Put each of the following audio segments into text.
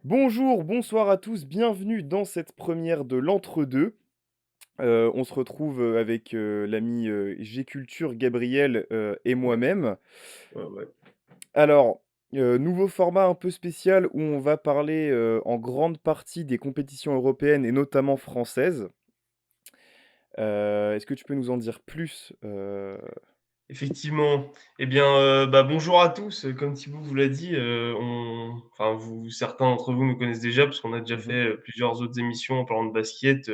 Bonjour, bonsoir à tous, bienvenue dans cette première de l'entre-deux. On se retrouve, avec, l'ami, G-Culture Gabriel, et Ouais, moi-même. ouais, ouais. Alors, nouveau format un peu spécial où on va parler, en grande partie des compétitions européennes et notamment françaises. Est-ce que tu peux nous en dire plus, Effectivement. Eh bien, bonjour à tous. Comme Thibaut vous l'a dit, certains d'entre vous nous connaissent déjà parce qu'on a déjà Mmh. fait, plusieurs autres émissions en parlant de basket,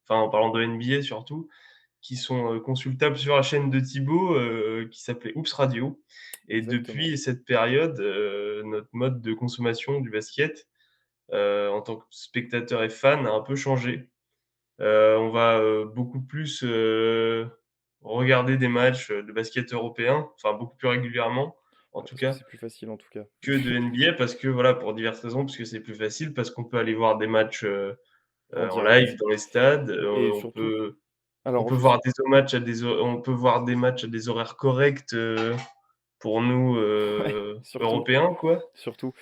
en parlant de NBA surtout, qui sont, consultables sur la chaîne de Thibaut, qui s'appelait Hoops Radio. Et Exactement. depuis cette période, notre mode de consommation du basket, en tant que spectateur et fan a un peu changé. On va, beaucoup plus, regarder des matchs, de basket européen, enfin beaucoup plus régulièrement, en tout Parce que cas, c'est plus facile en tout cas. que de NBA parce que voilà, pour diverses raisons, parce que c'est plus facile, parce qu'on peut aller voir des matchs, En en live direct dans les stades, et on surtout peut on alors peut je sais voir on peut voir des matchs à des horaires corrects, pour nous, ouais, surtout, Européens, quoi. surtout.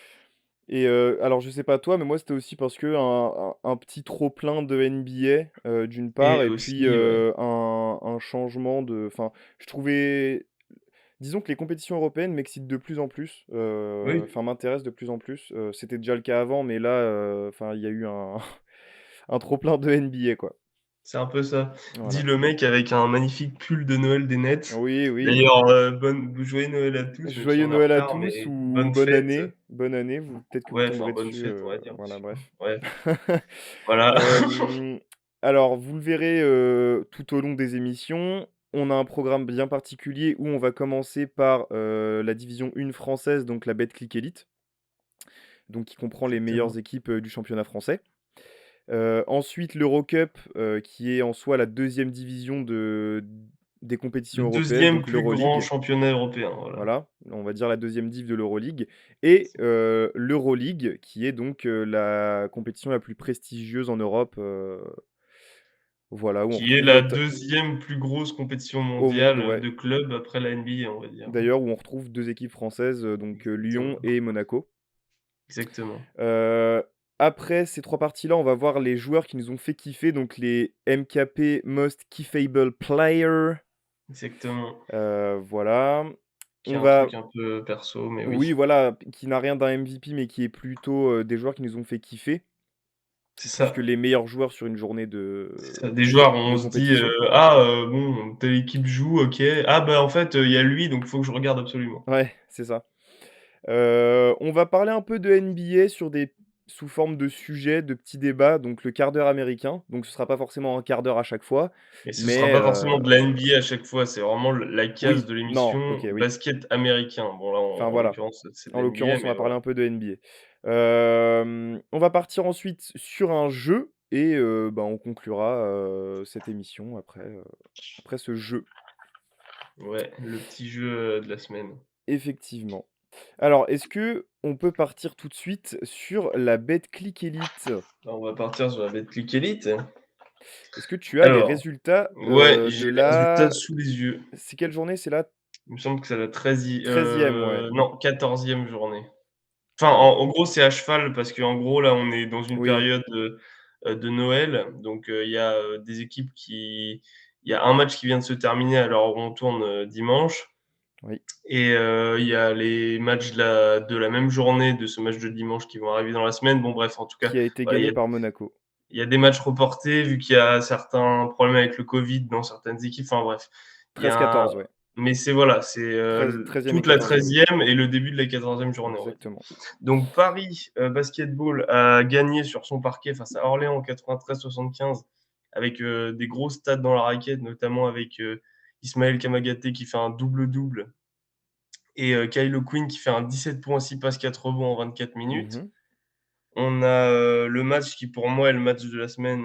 Et alors je sais pas toi, mais moi c'était aussi parce que un petit trop plein de NBA, d'une part Et et puis, aussi, ouais. un changement de enfin, je trouvais disons que les compétitions européennes m'excitent de plus en plus, Oui. enfin m'intéressent de plus en plus, c'était déjà le cas avant, mais là, enfin il y a eu un un trop plein de NBA quoi. C'est un peu ça. Dit Voilà. le mec avec un magnifique pull de Noël des Nets. Oui, oui. D'ailleurs, joyeux Noël à tous, même si Joyeux on est en Noël à retard, tous mais ou bonne fête. bonne année, vous peut-être que vous Ouais, enfin tomberez bonne dessus, fête, on va dire voilà aussi, quoi. bref. Ouais, voilà. Hem, alors vous le verrez, tout au long des émissions, on a un programme bien particulier où on va commencer par, la division 1 française, donc la Betclic Elite, donc qui comprend les meilleures Exactement. équipes, du championnat français. Ensuite l'Eurocup, qui est en soi la deuxième division des Le compétitions européennes, deuxième donc plus grand l'Euroleague. championnat européen, voilà. Voilà, on va dire la deuxième div de l'Euroleague et l'Euroleague qui est donc, la compétition la plus prestigieuse en Europe, voilà, où on Qui est retrouve la note deuxième plus grosse compétition au monde, mondiale, ouais. de clubs après la NBA, on va dire. D'ailleurs, où on retrouve 2 équipes françaises, donc Lyon Exactement, et Monaco. exactement. Heu, Après ces 3 parties-là, on va voir les joueurs qui nous ont fait kiffer, donc les MKP Most Kiffable Player, Exactement. voilà. Qui est On un va truc un peu perso, mais Oui, oui, voilà, qui n'a rien d'un MVP, mais qui est plutôt, des joueurs qui nous ont fait kiffer. c'est Plus que ça. les meilleurs joueurs sur une journée C'est ça, des joueurs, on de se dit, compétition. bon, telle équipe joue, OK. Ah bah, en fait, il y a lui, donc il faut que je regarde absolument. Ouais, c'est ça. On va parler un peu de NBA sous forme de sujets, de petits débats, donc le quart d'heure américain. Donc ce sera pas forcément un quart d'heure à chaque fois, Mais ce sera mais pas forcément de la NBA à chaque fois, c'est vraiment la case oui, de non, l'émission OK, oui. basket américain. Bon là, Enfin en voilà. l'occurrence, c'est de En la NBA, l'occurrence, on mais va parler voilà. un peu de NBA. On va partir ensuite sur un jeu et on conclura, cette émission après ce jeu, Ouais, le petit jeu, de la semaine. effectivement. Alors, est-ce que on peut partir tout de suite sur la Betclic Elite? Alors on va partir sur la Betclic Elite. Est-ce que tu as les Alors, résultats, ouais, de j'ai les résultats la sous les yeux. c'est quelle journée? C'est la Il me semble que c'est la 13e, 13e, ouais, donc non, 14e journée. Enfin, alors en gros, c'est à cheval parce qu'en gros, là, on est dans une oui, période, de Noël. Donc, il y a, des équipes il y a un match qui vient de se terminer à l'heure où on tourne, dimanche oui, et il y a les matchs de la même journée de ce match de dimanche qui vont arriver dans la semaine. Bon bref, en tout cas, qui a été voilà, gagné par Monaco. il y a des matchs reportés vu qu'il y a certains problèmes avec le covid dans certaines équipes. Enfin bref, il y a 13-14, ouais. mais c'est voilà, c'est, 13e et toute la 14e, 13e et le début de la 14e journée, on va dire. exactement. Donc Paris Basketball a gagné sur son parquet face à Orléans en 93-75 avec des gros stats dans la raquette, notamment avec Ismaël Kamagaté qui fait un double-double et Kylo Quinn qui fait un 17 points, 6 passes, 4 rebonds en 24 minutes. Mmh. On a le match qui pour moi est le match de la semaine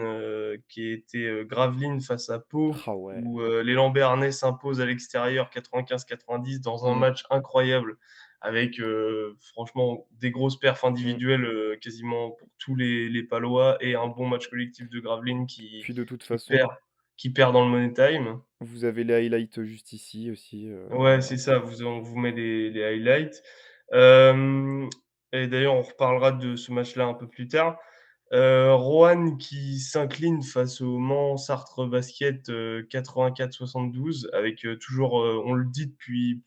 qui était Gravelines face à Pau Ah ouais. où l'élan béarnais s'impose à l'extérieur 95-90 dans un Mmh, match incroyable avec franchement des grosses perfs mmh. individuelles quasiment pour tous les Palois et un bon match collectif de Gravelines Puis de toute qui façon, perd qui perd dans le money time. vous avez les highlights juste ici aussi, Ouais, voilà. c'est ça, on vous met les highlights. Hem et d'ailleurs on reparlera de ce match-là un peu plus tard. Roanne qui s'incline face au Mans Sartre Basket, 84-72 avec, toujours, on le dit depuis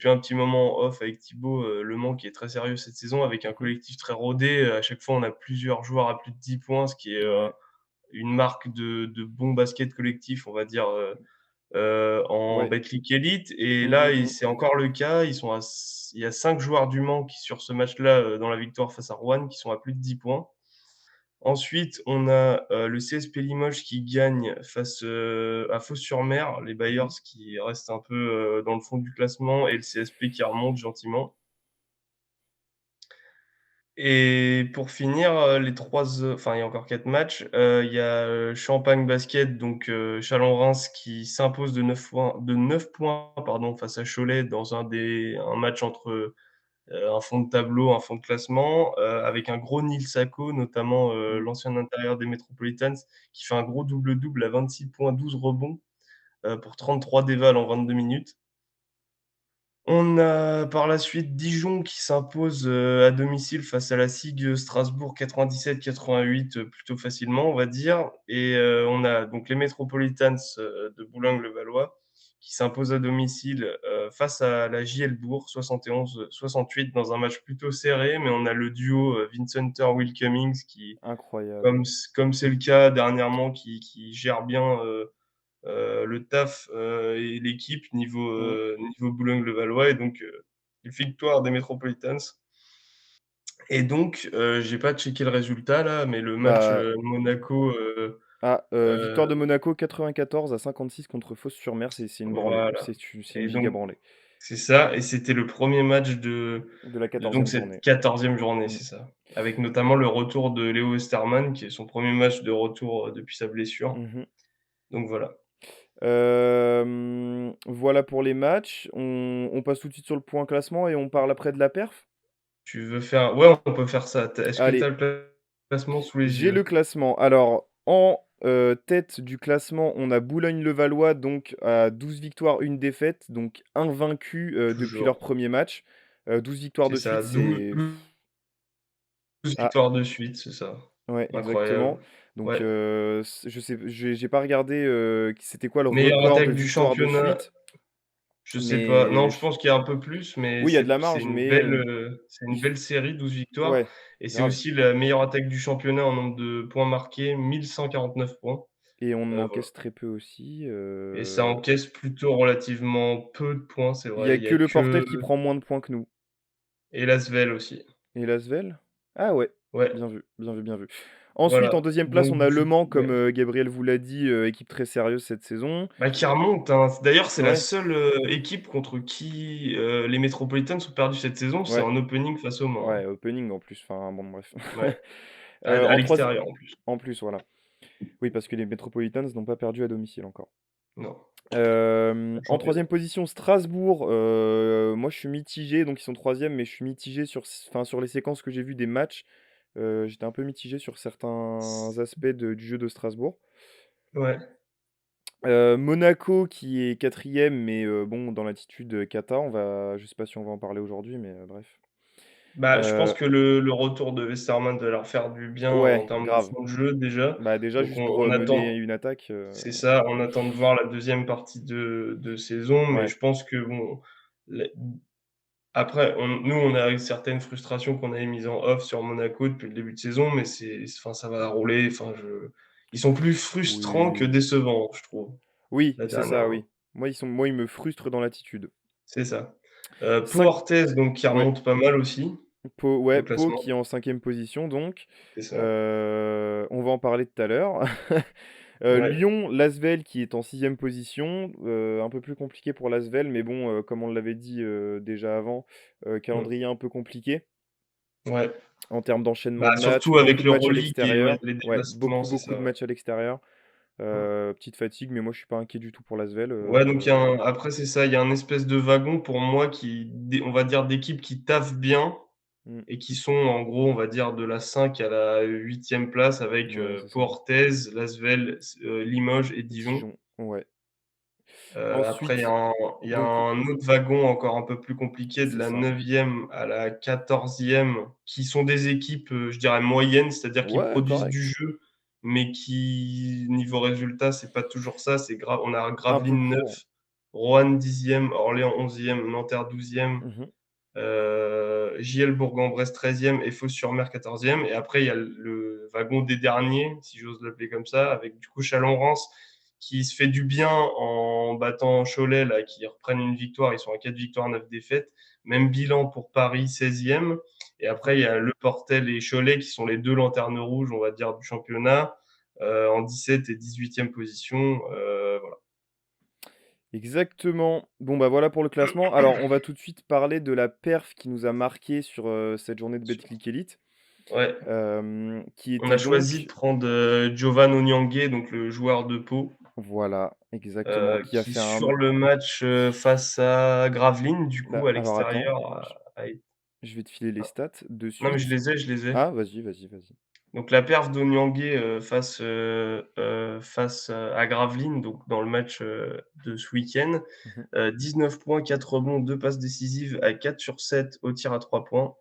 un petit moment en off avec Thibaut, Le Mans qui est très sérieux cette saison avec un Mmh. collectif très rodé. À chaque fois, on a plusieurs joueurs à plus de 10 points, ce qui est, Ouais, une marque de bon basket collectif, on va dire, en ouais. Betclic Elite. Et Mmh, là, mmh, mmh. c'est encore le cas. Il y a 5 joueurs du Mans qui, sur ce match-là, dans la victoire face à Roanne, qui sont à plus de 10 points. Ensuite, on a, le CSP Limoges qui gagne face, à Fos-sur-Mer, les Bayers Mmh. qui restent un peu, dans le fond du classement et le CSP qui remonte gentiment. Et pour finir, les 3 enfin, il y a encore 4 matchs. Il y a, Champagne Basket, donc Chalon-Reims qui s'impose de 9 points, pardon, face à Cholet dans un match entre, un fond de tableau, un fond de classement, avec un gros Neil Sacco, notamment, Mmh. l'ancien intérieur des Metropolitans, qui fait un gros double-double à 26 points, 12 rebonds, pour 33 dévals en 22 minutes. On a par la suite Dijon qui s'impose, à domicile face à la SIG, Strasbourg 97-88, plutôt facilement, on va dire. Et on a donc les Metropolitans, de Boulogne-le-Valois qui s'imposent à domicile, face à la JL Bourg 71-68 dans un match plutôt serré, mais on a le duo, Vince Hunter-Will Cummings qui, Incroyable. comme c'est le cas dernièrement, qui gère bien, le taf, et l'équipe Mmh. niveau Boulogne-le-Valois. Et donc, victoire des Metropolitans. Et donc, j'ai pas checké le résultat là, mais le match, Bah, Monaco, victoire heu, de Monaco 94-56 contre Fos-sur-Mer, c'est une branlée. voilà. C'est une Et giga donc branlée c'est ça, et c'était le premier match de la de donc 14e cette journée. 14e journée, Mmh. c'est ça. Avec notamment le retour de Léo Westermann, qui est son premier match de retour, depuis sa blessure. Mmh. Donc voilà. Voilà pour les matchs. On passe tout de suite sur le point classement et on parle après de la perf? Tu veux faire Ouais, on peut faire ça. Est-ce que tu Allez, as le classement sous les j'ai le yeux? classement. Alors, en, tête du classement, on a Boulogne-le-Valois, donc à 12 victoires, une défaite, donc invaincus, depuis leur Toujours. premier match. 12 victoires C'est de suite, ça, 12 c'est 12 ah, victoires de suite, c'est ça. ouais, Incroyable. exactement. Donc, Ouais. c je sais j'ai pas regardé, c'était quoi le Meilleure record de attaque du victoires de championnat, suite, je sais pas. Non, mais je pense qu'il y a un peu plus, mais oui, il y a de la c'est marge, une mais belle, il f série, 12 victoires. ouais, Et c'est grave, aussi la meilleure attaque du championnat en nombre de points marqués, 1 149 points. et on Voilà. encaisse très peu aussi, Et ça encaisse plutôt relativement peu de points, c'est il y a vrai. Il y que a le que Portel qui prend moins de points que nous. et l'Asvel aussi. Et l'Asvel? Ah ouais, Ouais, bien vu, bien vu, bien vu. Ensuite, en voilà. deuxième place, Donc on a Le du Mans, coup, comme, ouais. Gabriel vous l'a dit, équipe très sérieuse cette saison. Bah, qui remonte, hein. D'ailleurs, c'est la Ouais, seule, équipe contre qui, les Metropolitans ont perdu cette saison, c'est ouais, en opening face au Mans, ouais, opening en plus, enfin bon bref. hein. Ouais, à En troisi l'extérieur en plus. en plus, voilà. Oui, parce que les Metropolitans n'ont pas perdu à domicile encore. Non, en En championnat. troisième position, Strasbourg, moi je suis mitigé, donc ils sont troisième, mais je suis mitigé sur les séquences que j'ai vues des matchs, j'étais un peu mitigé sur certains aspects du jeu de Strasbourg. Ouais. Monaco qui est quatrième, mais bon, dans l'attitude, cata, je sais pas si on va en parler aujourd'hui, mais bref. Bah, je pense Heu, que le retour de Westermann va leur faire du bien en ouais, termes de grave. fond de jeu déjà. Bah, déjà Donc juste pour, on mener attend, une attaque, c'est ça, on attend de voir la deuxième partie de saison, mais ouais. je pense que bon, les après nous, on a eu certaines frustrations qu'on avait mises en off sur Monaco depuis le début de saison, mais enfin, ça va rouler. Enfin, ils sont plus frustrants que Oui. décevants, je trouve, Oui, là c'est ça, dernièrement. oui. Moi, ils me frustrent dans l'attitude. C'est ça. Pau Cinq Orthez, donc qui Ouais. remonte pas mal aussi Ouais, au Pau qui classement, est en cinquième position donc. c'est ça. On va en parler tout à l'heure. Ouais. Lyon, Lasvel qui est en sixième position, un peu plus compliqué pour Lasvel, mais bon, comme on l'avait dit, déjà avant, Mmh. calendrier un peu compliqué Ouais. en termes d'enchaînement Bah, de matchs, surtout beaucoup avec de matchs à l'Euroleague et ouais, l'extérieur. les Ouais, déplacements, c'est beaucoup ça, de ouais. matchs à l'extérieur. Mmh. Petite fatigue, mais moi je suis pas inquiet du tout pour Lasvel, Ouais, donc il y a un après c'est ça, il y a un espèce de wagon pour moi on va dire d'équipes qui taffent bien mmh, et qui sont en gros, on va dire de la 5 à la 8e place avec, ouais, c'est Pau ça. Orthez, Lasvel, Limoges et Dijon. Dijon, ouais. Après Ensuite, il y a donc un autre wagon encore un peu plus compliqué de c'est la ça. 9e à la 14e qui sont des équipes, je dirais moyennes, c'est-à-dire qui Ouais, produisent du correct. jeu, mais qui niveau résultat, c'est pas toujours ça. On a Un peu Gravelines court. 9, Roanne 10e, Orléans 11e, Nanterre 12e, Mmh. JL Bourg-en-Bresse 13e et Fos-sur-Mer 14e. Et après, il y a le wagon des derniers, si j'ose l'appeler comme ça, avec du coup Chalon-Reims qui se fait du bien en battant Cholet, là, qui reprennent une victoire. Ils sont à 4 victoires, 9 défaites. Même bilan pour Paris 16e. Et Mmh. après, il y a Le Portel et Cholet qui sont les deux lanternes rouges, on va dire, du championnat, en 17 et 18e position. Voilà. Exactement. Bon, bah, voilà pour le classement. Alors, on va tout de suite parler de la perf qui nous a marqué sur, cette journée de Sur- Betclic Elite, Ouais. qui On a était choisi de donc prendre Giovan Onyangue, donc le joueur de Pau, voilà, exactement, qui a qui fait un ma sur le match face à Gravelines, du coup, bah, à alors attends, l'extérieur, je vais te filer les stats de non mais je suite. les ai, je les ai. Ah, vas-y, vas-y, vas-y. Donc la perf d'Oniangué, face, à Gravelines, donc dans le match, de ce week-end. Mmh. 19 points, 4 rebonds, 2 passes décisives à 4 sur 7 au tir à 3 points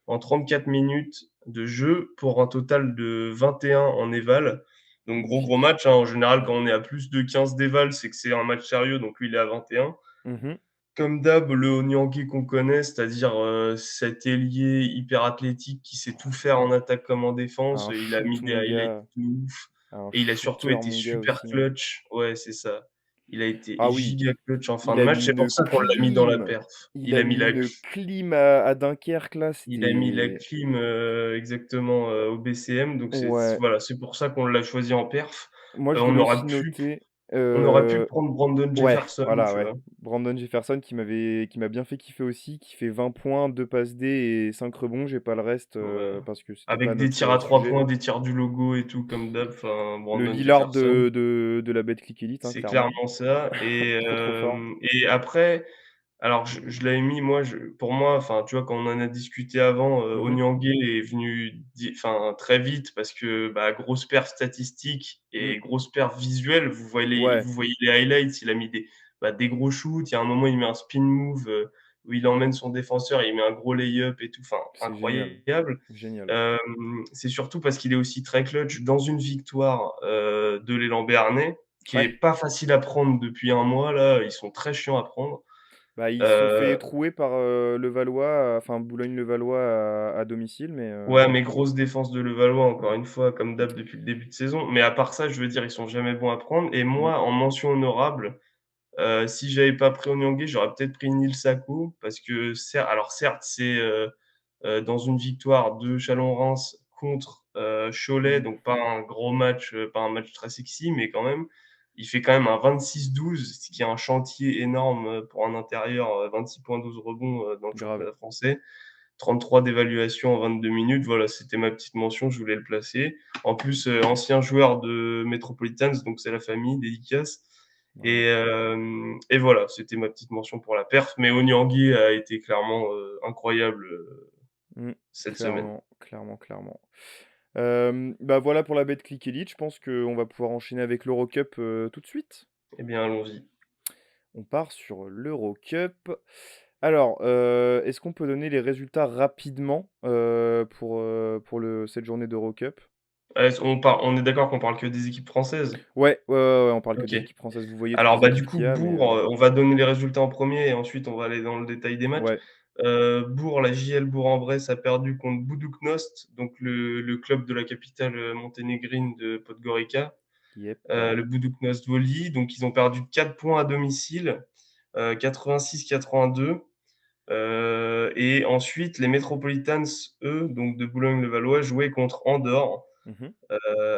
en 34 minutes de jeu pour un total de 21 en éval. Donc gros Magnifique. match, hein. En général, quand on est à plus de 15 d'éval, c'est que c'est un match sérieux, donc lui, il est à 21. Mmh. Comme d'hab, le Onyangué qu'on connaît, c'est-à-dire, cet ailier hyper athlétique qui sait tout faire en attaque comme en défense. Un Il a mis shoot, des mon highlights gars, de ouf un et il a surtout shooter, été mon gars, super aussi, hein. clutch. Ouais, c'est ça. Il a été Ah oui, giga clutch en fin il de a match. mis C'est pour une ça qu'on l'a mis dans la clim, perf. il a mis une clim à Dunkerque, là, Il a mis la c'était clim, exactement, au BCM. Donc ouais. voilà, c'est pour ça qu'on l'a choisi en perf. Moi, je On voulais aurait aussi pu noter, on aurait pu heu prendre Brandon ouais, Jefferson, voilà, tu ouais. vois? Brandon Jefferson qui m'a bien fait kiffer aussi, qui fait 20 points, 2 passes D et 5 rebonds. J'ai pas le reste, Ouais. parce que c'était pas Avec des notre, tirs à 3 sujet. points, des tirs du logo et tout comme d'hab, enfin Le Brandon Lillard Jefferson, de la Betclic Elite, hein, c'est clairement. clairement ça. Trop, trop fort. Et après, alors je l'avais mis moi, pour moi, enfin, tu vois, quand on en a discuté avant, Mmh mh. Onyangué est venu très vite parce que, bah, grosse perf statistique Mmh. et grosse perf visuelle. Ouais, Vous voyez les highlights, il a mis des gros shoots. Il y a un moment, il met un spin move, où il emmène son défenseur, il met un gros lay-up et tout, enfin c'est génial. incroyable. Génial. C'est surtout parce qu'il est aussi très clutch dans une victoire, de l'élan béarnais, qui est Ouais. pas facile à prendre depuis un mois là, ils sont très chiants à prendre. Bah, ils se sont fait Heu, étrouer par, Levallois, enfin Boulogne-Levallois à domicile, mais ouais, mais grosse défense de Levallois encore une fois, comme d'hab depuis le début de saison. Mais à part ça, je veux dire, ils sont jamais bons à prendre. Et mmh, moi, en mention honorable, si j'avais pas pris Onyangé, j'aurais peut-être pris Neil Sako parce que certes, c'est, dans une victoire de Chalon-Reims contre, Cholet, mmh, donc pas un gros match, pas un match très sexy, mais quand même, il fait quand même un 26-12, ce qui est un chantier énorme, pour un intérieur, 26 points, 12 rebonds, dans le grave. championnat français. 33 d'évaluation en 22 minutes, voilà, c'était ma petite mention, je voulais le placer. En plus, ancien joueur de Metropolitans, donc c'est la famille, dédicace. Voilà. Et voilà, c'était ma petite mention pour la perf. Mais Onyangui a été clairement incroyable Mmh. cette semaine. Clairement, clairement, clairement. Bah, voilà pour la Betclic Elite. Je pense qu'on va pouvoir enchaîner avec l'Eurocup, tout de suite. Eh bien, allons-y. On part sur l'Eurocup. Alors, est-ce qu'on peut donner les résultats rapidement, pour cette journée d'Eurocup? On est d'accord qu'on parle que des équipes françaises? Ouais, ouais, ouais, ouais, on parle que Ok. des équipes françaises. Vous voyez toutes Alors, les bah, du équipes coup, qu'il y a, mais Bourg, on va donner les résultats en premier et ensuite on va aller dans le détail des matchs. ouais, Bourg, la JL Bourg-en-Bresse a perdu contre Budućnost, donc le club de la capitale monténégrine de Podgorica, yep. le Budućnost Voli. Donc, ils ont perdu 4 points à domicile, 86-82. Et ensuite, les Metropolitans, eux, donc de Boulogne-le-Valois, jouaient contre Andorre Mmh.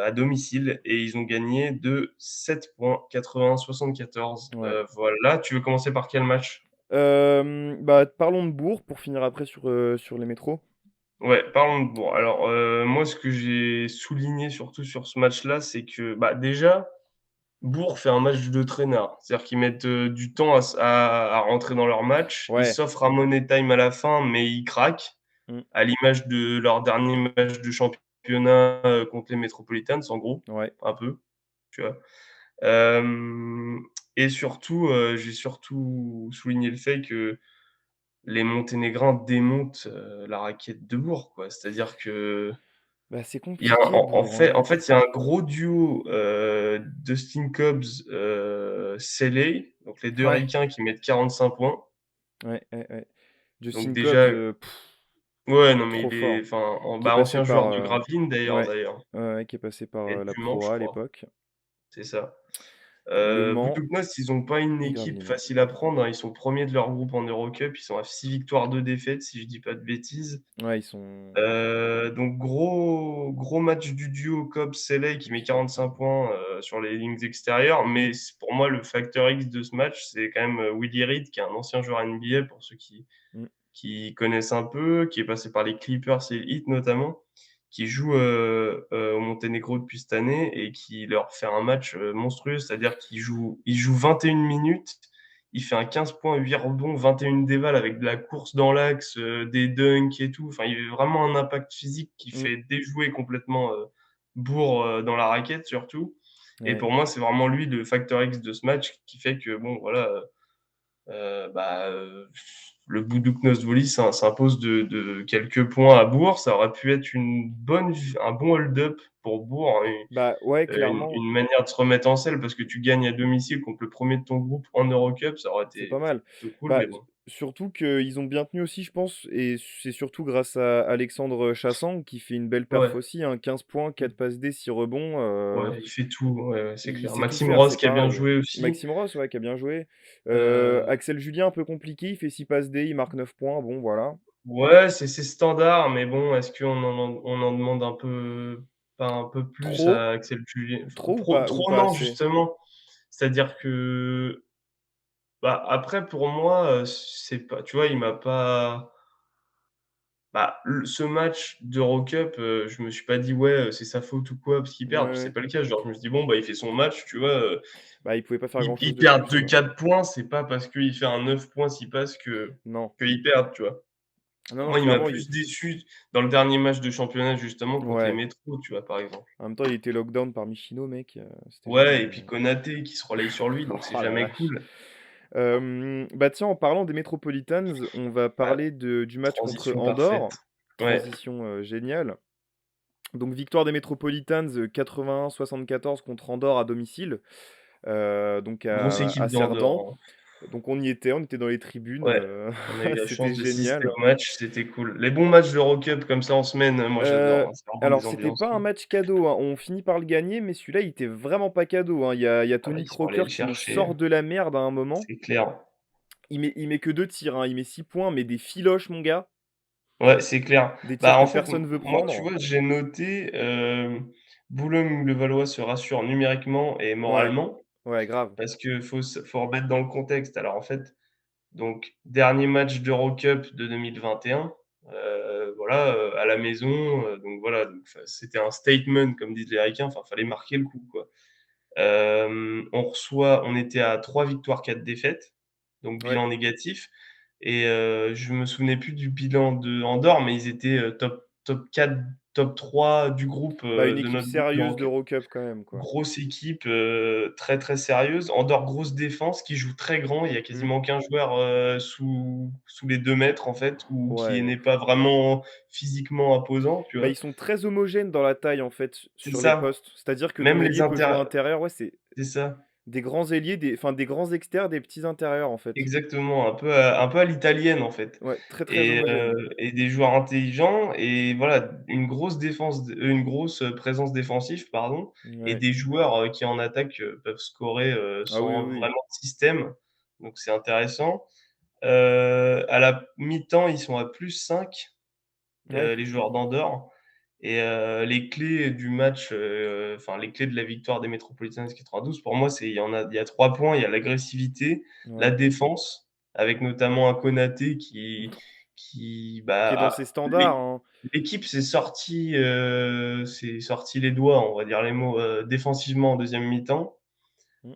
à domicile et ils ont gagné de 7 points, 81-74. Ouais. Voilà, tu veux commencer par quel match? Bah, parlons de Bourg pour finir après sur les métros. Ouais, parlons de Bourg. Alors, moi, ce que j'ai souligné surtout sur ce match-là, c'est que, bah, déjà, Bourg fait un match de traînard. C'est-à-dire qu'ils mettent, du temps à rentrer dans leur match. Ils Ouais. s'offrent un money time à la fin, mais ils craquent, Mmh. à l'image de leur dernier match de championnat, contre les Metropolitans, en gros, Ouais. un peu, tu vois? Hem et surtout, j'ai surtout souligné le fait que les Monténégrins démontent, la raquette de Bourg, quoi. C'est-à-dire que Bah, c'est il y a compliqué Bourg, en hein. fait, il y a un gros duo, Dustin Cobbs, Selley, donc les 2 Ouais, ricains qui mettent 45 points. ouais, ouais, ouais. Donc Justin Cobbs, déjà ouais, non, mais trop il est fort, enfin, qui est passé ancien par, joueur du Gravelines ouais, d'ailleurs ouais, ouais, qui est passé par, et la du Mans, Pro je A à crois, l'époque. c'est ça. Le Mans Boudognost, ils ont pas une et équipe Gravelines, ouais. facile à prendre, hein. Ils sont premiers de leur groupe en Eurocup, ils sont à 6 victoires, 2 défaites, si je dis pas de bêtises. Ouais, ils sont Donc gros match du duo Cobb-Selley qui met compliqués. 45 points, sur les lignes extérieures, Mmh, mais pour moi le facteur X de ce match, c'est quand même, Willie Reed qui est un ancien joueur NBA pour ceux mmh. qui connaissent un peu, qui est passé par les Clippers et Heat notamment, qui joue, au Monténégro depuis cette année et qui leur fait un match, monstrueux. C'est-à-dire qu'il joue 21 minutes, il fait un 15 points, 8 rebonds, 21 dévales avec de la course dans l'axe, des dunks et tout. Enfin, il y a vraiment un impact physique qui Mmh, fait déjouer complètement, Bourg, dans la raquette surtout, et ouais. pour moi, c'est vraiment lui le facteur X de ce match qui fait que bon voilà, bah, le Buduknost Volley s'impose de quelques points à Bourg. Ça aurait pu être un bon hold-up pour Bourg, hein, Bah, ouais, une clairement, une manière de se remettre en selle parce que tu gagnes à domicile contre le premier de ton groupe en Eurocup, ça aurait c'est été pas mal. plutôt cool, Bah, mais bon. surtout qu'ils ont bien tenu aussi, je pense, et c'est surtout grâce à Alexandre Chassang qui fait une belle perf Ouais, aussi, hein. 15 points, 4 passes D, 6 rebonds, ouais, il fait tout, ouais, ouais, c'est il clair. sait tout Maxime faire, c'est Ross qui a bien pareil. joué aussi. Maxime Ross, ouais, qui a bien joué. Heu, Axel Julien, un peu compliqué, il fait 6 passes D, il marque 9 points, bon voilà. ouais, c'est standard, mais bon, est-ce qu'on en demande un peu pas un peu plus Trop? à Axel Julien? Enfin, Trop ou trop pas non, assez? justement. C'est-à-dire que, bah, après pour moi, c'est pas tu vois, il m'a pas bah, ce match d'Eurocup, je me suis pas dit: «Ouais, c'est sa faute ou quoi parce qu'ils Ouais, perdent». C'est ouais. pas le cas, genre je me suis dit: «Bon, bah, il fait son match», tu vois, Bah, il pouvait pas faire ils grand-chose de perdent plus, de quoi. 4 points, c'est pas parce qu'il fait un 9 points s'il passe Non. qu'ils perdent, tu vois? Non, non, Moi, il m'a clairement, il plus déçu dans le dernier match de championnat justement contre les ouais. Métros, tu vois, par exemple. En même temps, il était lockdown par Michino, mec, c'était Ouais, et fini, puis Konaté qui se relaye sur lui, donc c'est Oh la jamais vache. cool. Bah, tiens, en parlant des Metropolitans, on va Ouais, parler du match contre transition parfaite. Andorre. Ouais, Transition, géniale. Donc victoire des Metropolitans, 81-74 contre Andorre à domicile, donc grosse à équipe Cerdan. d'Andorre, hein. Donc on était dans les tribunes, Ouais, on a eu la chance c'était d'assister génial. au match, c'était cool. Les bons matchs d'Eurocup comme ça en semaine, moi Heu, j'adore, hein, c'est vraiment alors des c'était ambiances pas un fous. match cadeau, hein, on finit par le gagner, mais celui-là, il était vraiment pas cadeau, hein. Il y a Ah bah, Tony ils sont allés Crocker le qui nous chercher, sort de la merde à un moment. c'est clair. Il met que 2 tirs, hein, il met 6 points, mais des filoches, mon gars, Ouais, c'est clair. des Bah, tirs que en fait, personne veut moi, tu prendre. vois, j'ai noté, Boulogne-le-Valois se rassure numériquement et Ouais, moralement ouais, grave. parce que faut remettre dans le contexte. Alors en fait, donc dernier match d'Eurocup de 2021, voilà, à la maison, donc voilà, donc c'était un statement comme disent les Américains, enfin fallait marquer le coup, quoi. On était à 3 victoires, 4 défaites, donc Ouais, bilan négatif, et je me souvenais plus du bilan de Andorre, mais ils étaient, top 4, top 3 du groupe, bah, une de équipe notre groupe sérieuse d'Eurocup. d'Eurocup quand même, quoi. Grosse équipe, très, très sérieuse. Andorre, grosse défense, qui joue très grand. Il y a Mmh. quasiment aucun joueur, sous les 2 mètres, en fait, ou qui Ouais. n'est pas vraiment physiquement imposant, tu Bah, vois? ils sont très homogènes dans la taille, en fait, C'est sur les ça. postes. C'est-à-dire que ton Même les ailier peut jouer inter intérieur, ouais, c'est c'est ça. des grands ailiers, des grands extérieurs, des petits intérieurs, en fait. Exactement, un peu à l'italienne, en fait, Ouais, très, très et homogène. des joueurs intelligents et voilà, une grosse, présence défensive, pardon, et Ouais. des joueurs, qui en attaque, peuvent scorer, Ah oui, sans oui, oui. vraiment de système, donc c'est intéressant. À la mi-temps, ils sont à +5, Ouais, les joueurs d'Andorre, et les clés du match, enfin les clés de la victoire des Metropolitans 92 pour moi, il y a 3 points, il y a l'agressivité, la ouais. défense, avec notamment un Konaté Qui bah, est dans ses standards, l'é hein. l'équipe s'est sorti les doigts, on va dire les mots, défensivement en deuxième mi-temps. Mmh.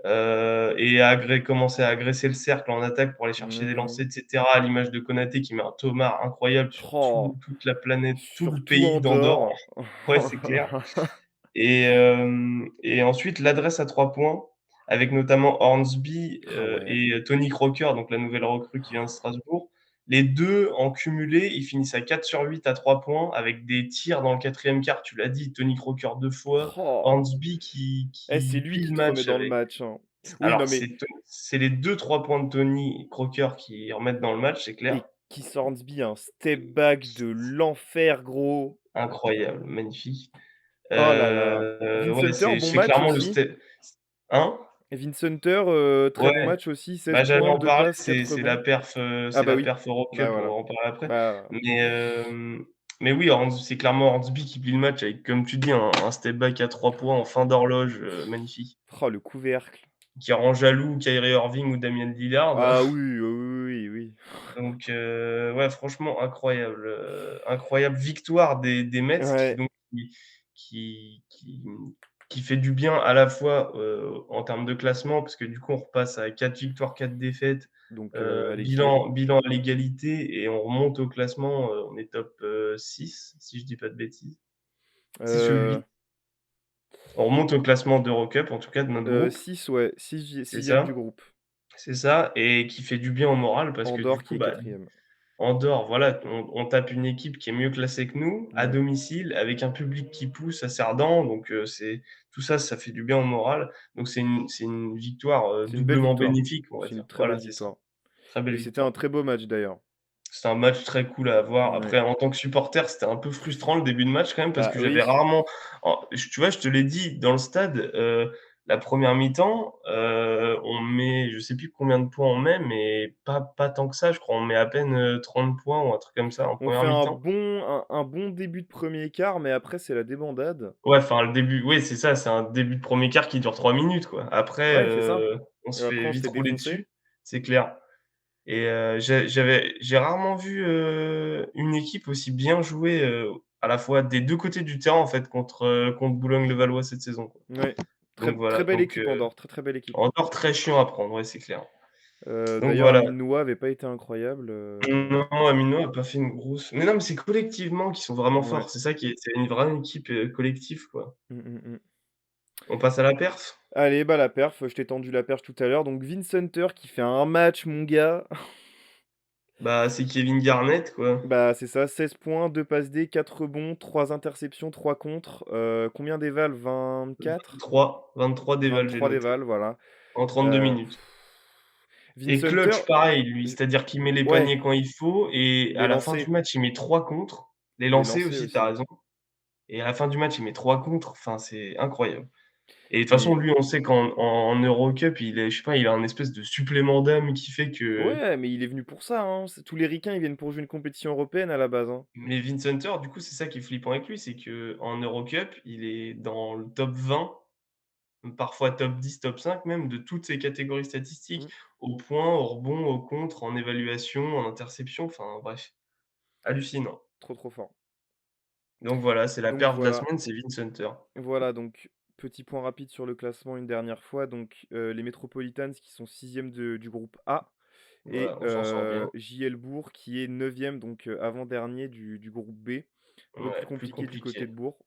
Et commencer à agresser le cercle en attaque pour aller chercher des Ouais. lancers et cetera, à l'image de Konaté qui met un tomahawk incroyable sur Oh! toute la planète, tout le Surtout pays d'Andorre. Andorre. Ouais, c'est clair, et ensuite l'adresse à 3 points avec notamment Hornsby, Ah ouais. et Tony Crocker, donc la nouvelle recrue qui vient de Strasbourg. Les 2 en cumulé, ils finissent à 4 sur 8 à 3 points avec des tirs dans le 4e quart. Tu l'as dit, Tony Crocker 2 fois, Oh! Hornsby Eh, c'est qui lui plie qui le te remet match dans le avec match, hein. Oui, non alors mais c'est les 2-3 points de Tony Crocker qui remettent dans le match, c'est clair. et Keith Hornsby, un step back de l'enfer, gros. Incroyable, magnifique. Oh là là. Vince Ouais, Hunter, bon c'est match clairement le aussi. step hein? Vince Hunter, très bon Ouais, match aussi, 16 bah, j'allais points, en 2 parler, passes, 4 rebonds. Ah c'est bah la oui, perf bah Eurocup, on va voilà. en parler après. Bah, Mais, mais oui, c'est clairement Hornsby qui plie le match avec, comme tu dis, un step back à 3 points en fin d'horloge, magnifique, oh le couvercle. qui rend jaloux Kyrie Irving ou Damien Lillard. Ah oui, oui, oui, oui. Donc, ouais, franchement incroyable, incroyable victoire des Mets qui Ouais, donc qui qui, mmh, qui fait du bien à la fois, en termes de classement parce que du coup on repasse à 4 victoires, 4 défaites, donc à l'équilibre. bilan à l'égalité et on remonte au classement, on est top, 6 si je dis pas de bêtises. 6 ou Heu 8. On remonte au classement d'Eurocup en tout cas de notre groupe. 6 ouais, 6 C'est 6e du ça, groupe. c'est ça et qui fait du bien au moral parce que du Andorre coup, qui est bah quatrième. Andorre, voilà, on tape une équipe qui est mieux classée que nous, à Ouais, domicile, avec un public qui pousse à Cerdan, donc c'est tout ça, ça fait du bien au moral. Donc c'est une victoire, c'est une belle doublement victoire. bénéfique, on va C'est une dire. très Voilà, belle c'est ça. victoire Très belle et c'était un victoire. très beau match d'ailleurs. C'était un match très cool à voir. Ouais. Après, en tant que supporter, c'était un peu frustrant le début de match quand même parce Bah que j'avais oui, rarement tu vois, je te l'ai dit dans le stade, la première mi-temps, on met je sais plus combien de points on met, mais pas tant que ça, je crois. On met à peine, 30 points ou un truc comme ça en on première fait mi-temps. un bon début de premier quart, mais après c'est la débandade. Ouais, enfin le début oui, c'est ça, c'est un début de premier quart qui dure 3 minutes, quoi. Après, Ouais, c'est ça on et se après fait on se vite fait rouler défoncer. dessus, c'est clair et j'ai rarement vu, une équipe aussi bien jouer, à la fois des 2 côtés du terrain, en fait, contre Boulogne-Levallois cette saison, quoi. Ouais, Donc très voilà, belle donc équipe Andorre, très, très belle équipe. encore très chiant à prendre, ouais, c'est clair. Donc D'ailleurs voilà. Amine Noah avait pas été incroyable, Non, Amino a pas fait une grosse mais non, mais c'est collectivement qu'ils sont vraiment ouais. forts, c'est ça qui est c'est une vraie équipe, collective, quoi. Mmh, mmh mh. On passe à la perf? Allez, bah, la perf, je t'ai tendu la perche tout à l'heure, donc Vince Hunter qui fait un match mon gars. Bah, c'est Kevin Garnett, quoi. Bah, c'est ça, 16 points, 2 passes D, 4 rebonds, 3 interceptions, 3 contres, combien d'évals? 24? 23 dévals, j'ai 23 noté, dévals, voilà. en 32 Heu, minutes Vince et Hunter, clutch pareil lui, l c'est-à-dire qu'il met les ouais, paniers quand il faut et à les la fin lancers, du match, il met 3 contres, les les lancers lancers aussi, tu as aussi raison et à la fin du match, il met 3 contres, enfin, c'est incroyable et de toute façon, et lui, on sait qu'en Eurocup, il est je sais pas, il a un espèce de supplément d'âme qui fait que ouais, mais il est venu pour ça, hein, c'est tous les ricains, ils viennent pour jouer une compétition européenne à la base, hein. mais Vince Hunter, du coup, c'est ça qui est flippant avec lui, c'est qu'en Eurocup, il est dans le top 20. Parfois top 10, top 5 même, de toutes ces catégories statistiques, Mmh, au point, au rebond, au contre, en évaluation, en interception, enfin bref, hallucinant. trop, trop fort. Donc voilà, c'est la Donc perf de la voilà. semaine, c'est Vince Hunter. Voilà, donc petit point rapide sur le classement une dernière fois. Donc les Metropolitans qui sont 6e du groupe A et Voilà, on s'en sort bien. JL Bourg qui est 9e, donc avant-dernier du groupe B. Un peu plus Ouais, plus compliqué du côté compliqué, de Bourg.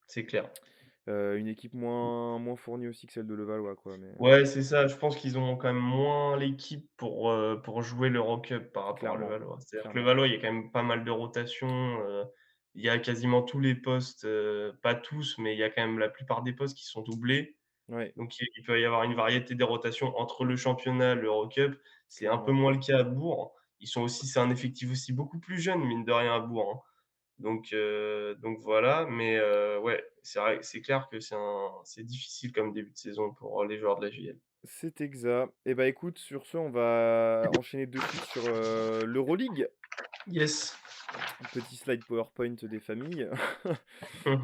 c'est clair. Une équipe moins fournie aussi que celle de Levallois, quoi. Mais Ouais, c'est ça, je pense qu'ils ont quand même moins l'équipe pour jouer l'Eurocup par rapport à clairement, Levallois. C'est-à-dire que clairement. Levallois, il y a quand même pas mal de rotation, il y a quasiment tous les postes, pas tous, mais il y a quand même la plupart des postes qui sont doublés. Ouais, Donc il peut y avoir une variété des rotations entre le championnat, l'Eurocup. C'est un peu clairement. moins le cas à Bourg. Ils sont aussi c'est un effectif aussi beaucoup plus jeune, mine de rien, à Bourg, hein. Donc voilà, mais ouais, c'est vrai c'est clair que c'est difficile comme début de saison pour, les joueurs de la JL. C'est exact. Et bah écoute, sur ce, on va enchaîner de suite sur l'Euroleague. Yes. Petit slide PowerPoint des familles.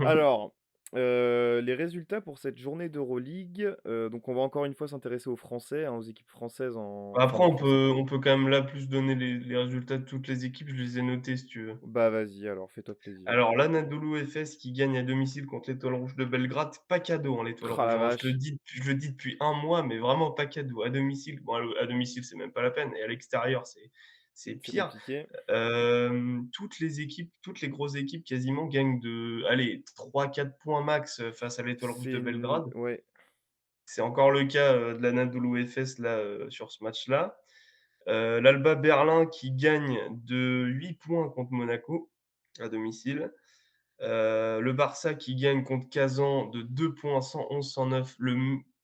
Alors, les résultats pour cette journée d'Euroleague, donc on va encore une fois s'intéresser aux Français, hein, aux équipes françaises en enfin Après aux Français. on peut quand même là plus donner les résultats de toutes les équipes, je les ai notés si tu veux. Bah, vas-y alors, fais-toi plaisir. Alors l'Anadolu Efes qui gagne à domicile contre l'Étoile Rouge de Belgrade, pas cadeau, hein, l'Étoile Ah Rouge, la hein. vache, Je le dis depuis un mois, mais vraiment pas cadeau. À domicile, bon à domicile, c'est même pas la peine et à l'extérieur, c'est c'est pire. compliqué. Toutes les équipes, toutes les grosses équipes quasiment gagnent de allez 3-4 points max, face à l'Étoile Rouge C'est de une Belgrade. ouais. c'est encore le cas, de l'Anadolu Efes là, sur ce match-là. L'Alba Berlin qui gagne de 8 points contre Monaco, à domicile. Le Barça qui gagne contre Kazan de 2 points, 111-109.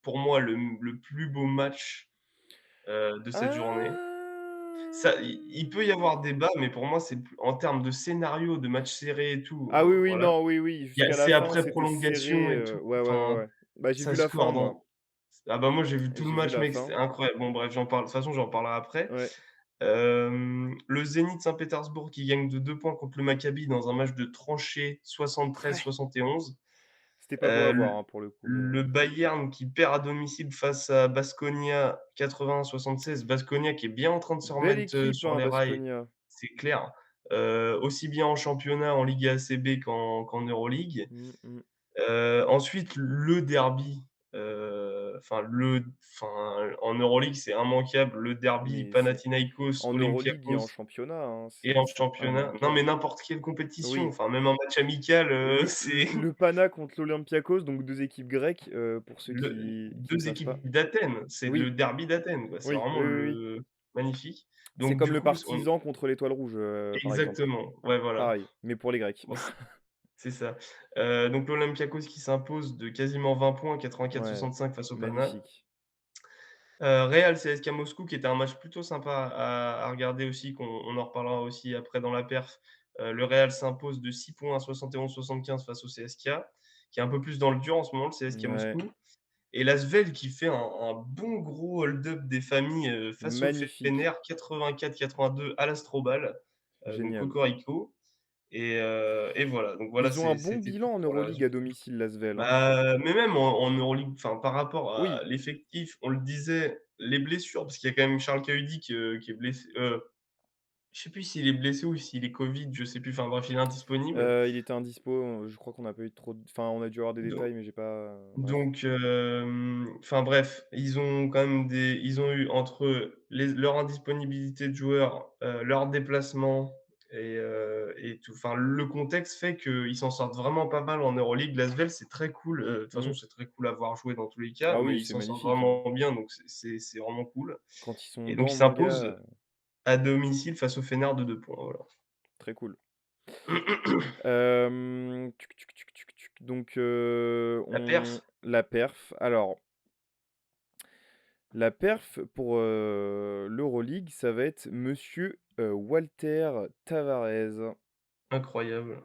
Pour moi, le plus beau match, de cette journée. Ça, il peut y avoir débat, mais pour moi, c'est p en termes de scénario, de match serré et tout, Ah oui, oui, voilà. non, oui, oui, jusqu'à la C'est fin, après c'était prolongation serré, et tout, ouais, ouais, ouais, enfin, ouais. Bah, j'ai ça vu la fin score moi. dans ah bah, moi, j'ai vu tout le J'ai vu match, la mec, c'était fin. incroyable. Bon bref, j'en parle de toute façon, j'en parlerai après. Ouais. Le Zénith Saint-Pétersbourg qui gagne de 2 points contre le Maccabi dans un match de tranchée Ouais, 73-71. c'était pas beau à voir, L hein, pour le coup, le Bayern qui perd à domicile face à Baskonia 81-76. Baskonia qui est bien en train de se belle remettre, équipe, sur hein, les rails, Baskonia. c'est clair. Aussi bien en championnat, en Liga ACB qu'en Euroleague. Mmh mh. Ensuite, le derby, en Euroleague, c'est immanquable, le derby Mais c'est en Euroleague et en Panathinaikos championnat, hein, et en c'est championnat. Non, mais immanquable. n'importe quelle compétition, Oui, enfin même un match amical, oui, c'est le Pana contre l'Olympiakos, donc 2 équipes grecques, pour ceux le qui ne 2 savent pas. équipes d'Athènes, c'est le Oui, derby d'Athènes, quoi. C'est oui, oui, vraiment oui, oui. le magnifique. C'est Donc comme du le coup, on Partizan contre l'Étoile rouge, par exemple. exactement, ouais, voilà. Pareil, mais pour les Grecs. Bon, c'est ça. Donc l'Olympiakos qui s'impose de quasiment 20 points, Ouais, 84-65 face au Pana. magnifique. Real CSKA Moscou qui était un match plutôt sympa à regarder aussi, on en reparlera aussi après dans la perf. Le Real s'impose de 6 points à 71-75 face au CSKA, qui est un peu plus dans le dur en ce moment, le CSKA Ouais, Moscou. Et l'Asvel qui fait un bon gros hold-up des familles, face au Fener magnifique, 84-82 à l'Astrobal, donc génial. cocorico et voilà, donc voilà, Ils ont un bon c'était bilan tout en pour la Euroleague à domicile, l'Asvel, hein. bah, mais même en Euroleague, enfin, par rapport à Oui, l'effectif, on le disait, les blessures, parce qu'il y a quand même Charles Cahudic, qui est blessé, je sais plus s'il est blessé ou s'il est covid, je sais plus, enfin bref, il est indisponible. il était indispo, je crois qu'on n'a pas eu trop d enfin, on a dû avoir des Do détails, mais j'ai pas bref. donc enfin bref, ils ont quand même ils ont eu entre leur indisponibilité de joueurs, leurs déplacements et tout, enfin le contexte fait qu'ils s'en sortent vraiment pas mal en Euroleague. L'Asvel, c'est très cool, de toute façon, Mmh. c'est très cool à voir jouer dans tous les cas, Ah mais oui, ils c'est s'en sortent magnifique, hein. vraiment bien, donc c'est vraiment cool Quand ils sont et donc dedans, ils mon s'imposent gars, à domicile face au Fener de 2 points, voilà. très cool. Tuc, tuc, tuc, tuc, tuc, donc La on perf, la perf, alors la perf pour, l'Euroleague, ça va être monsieur, Walter Tavares, incroyable.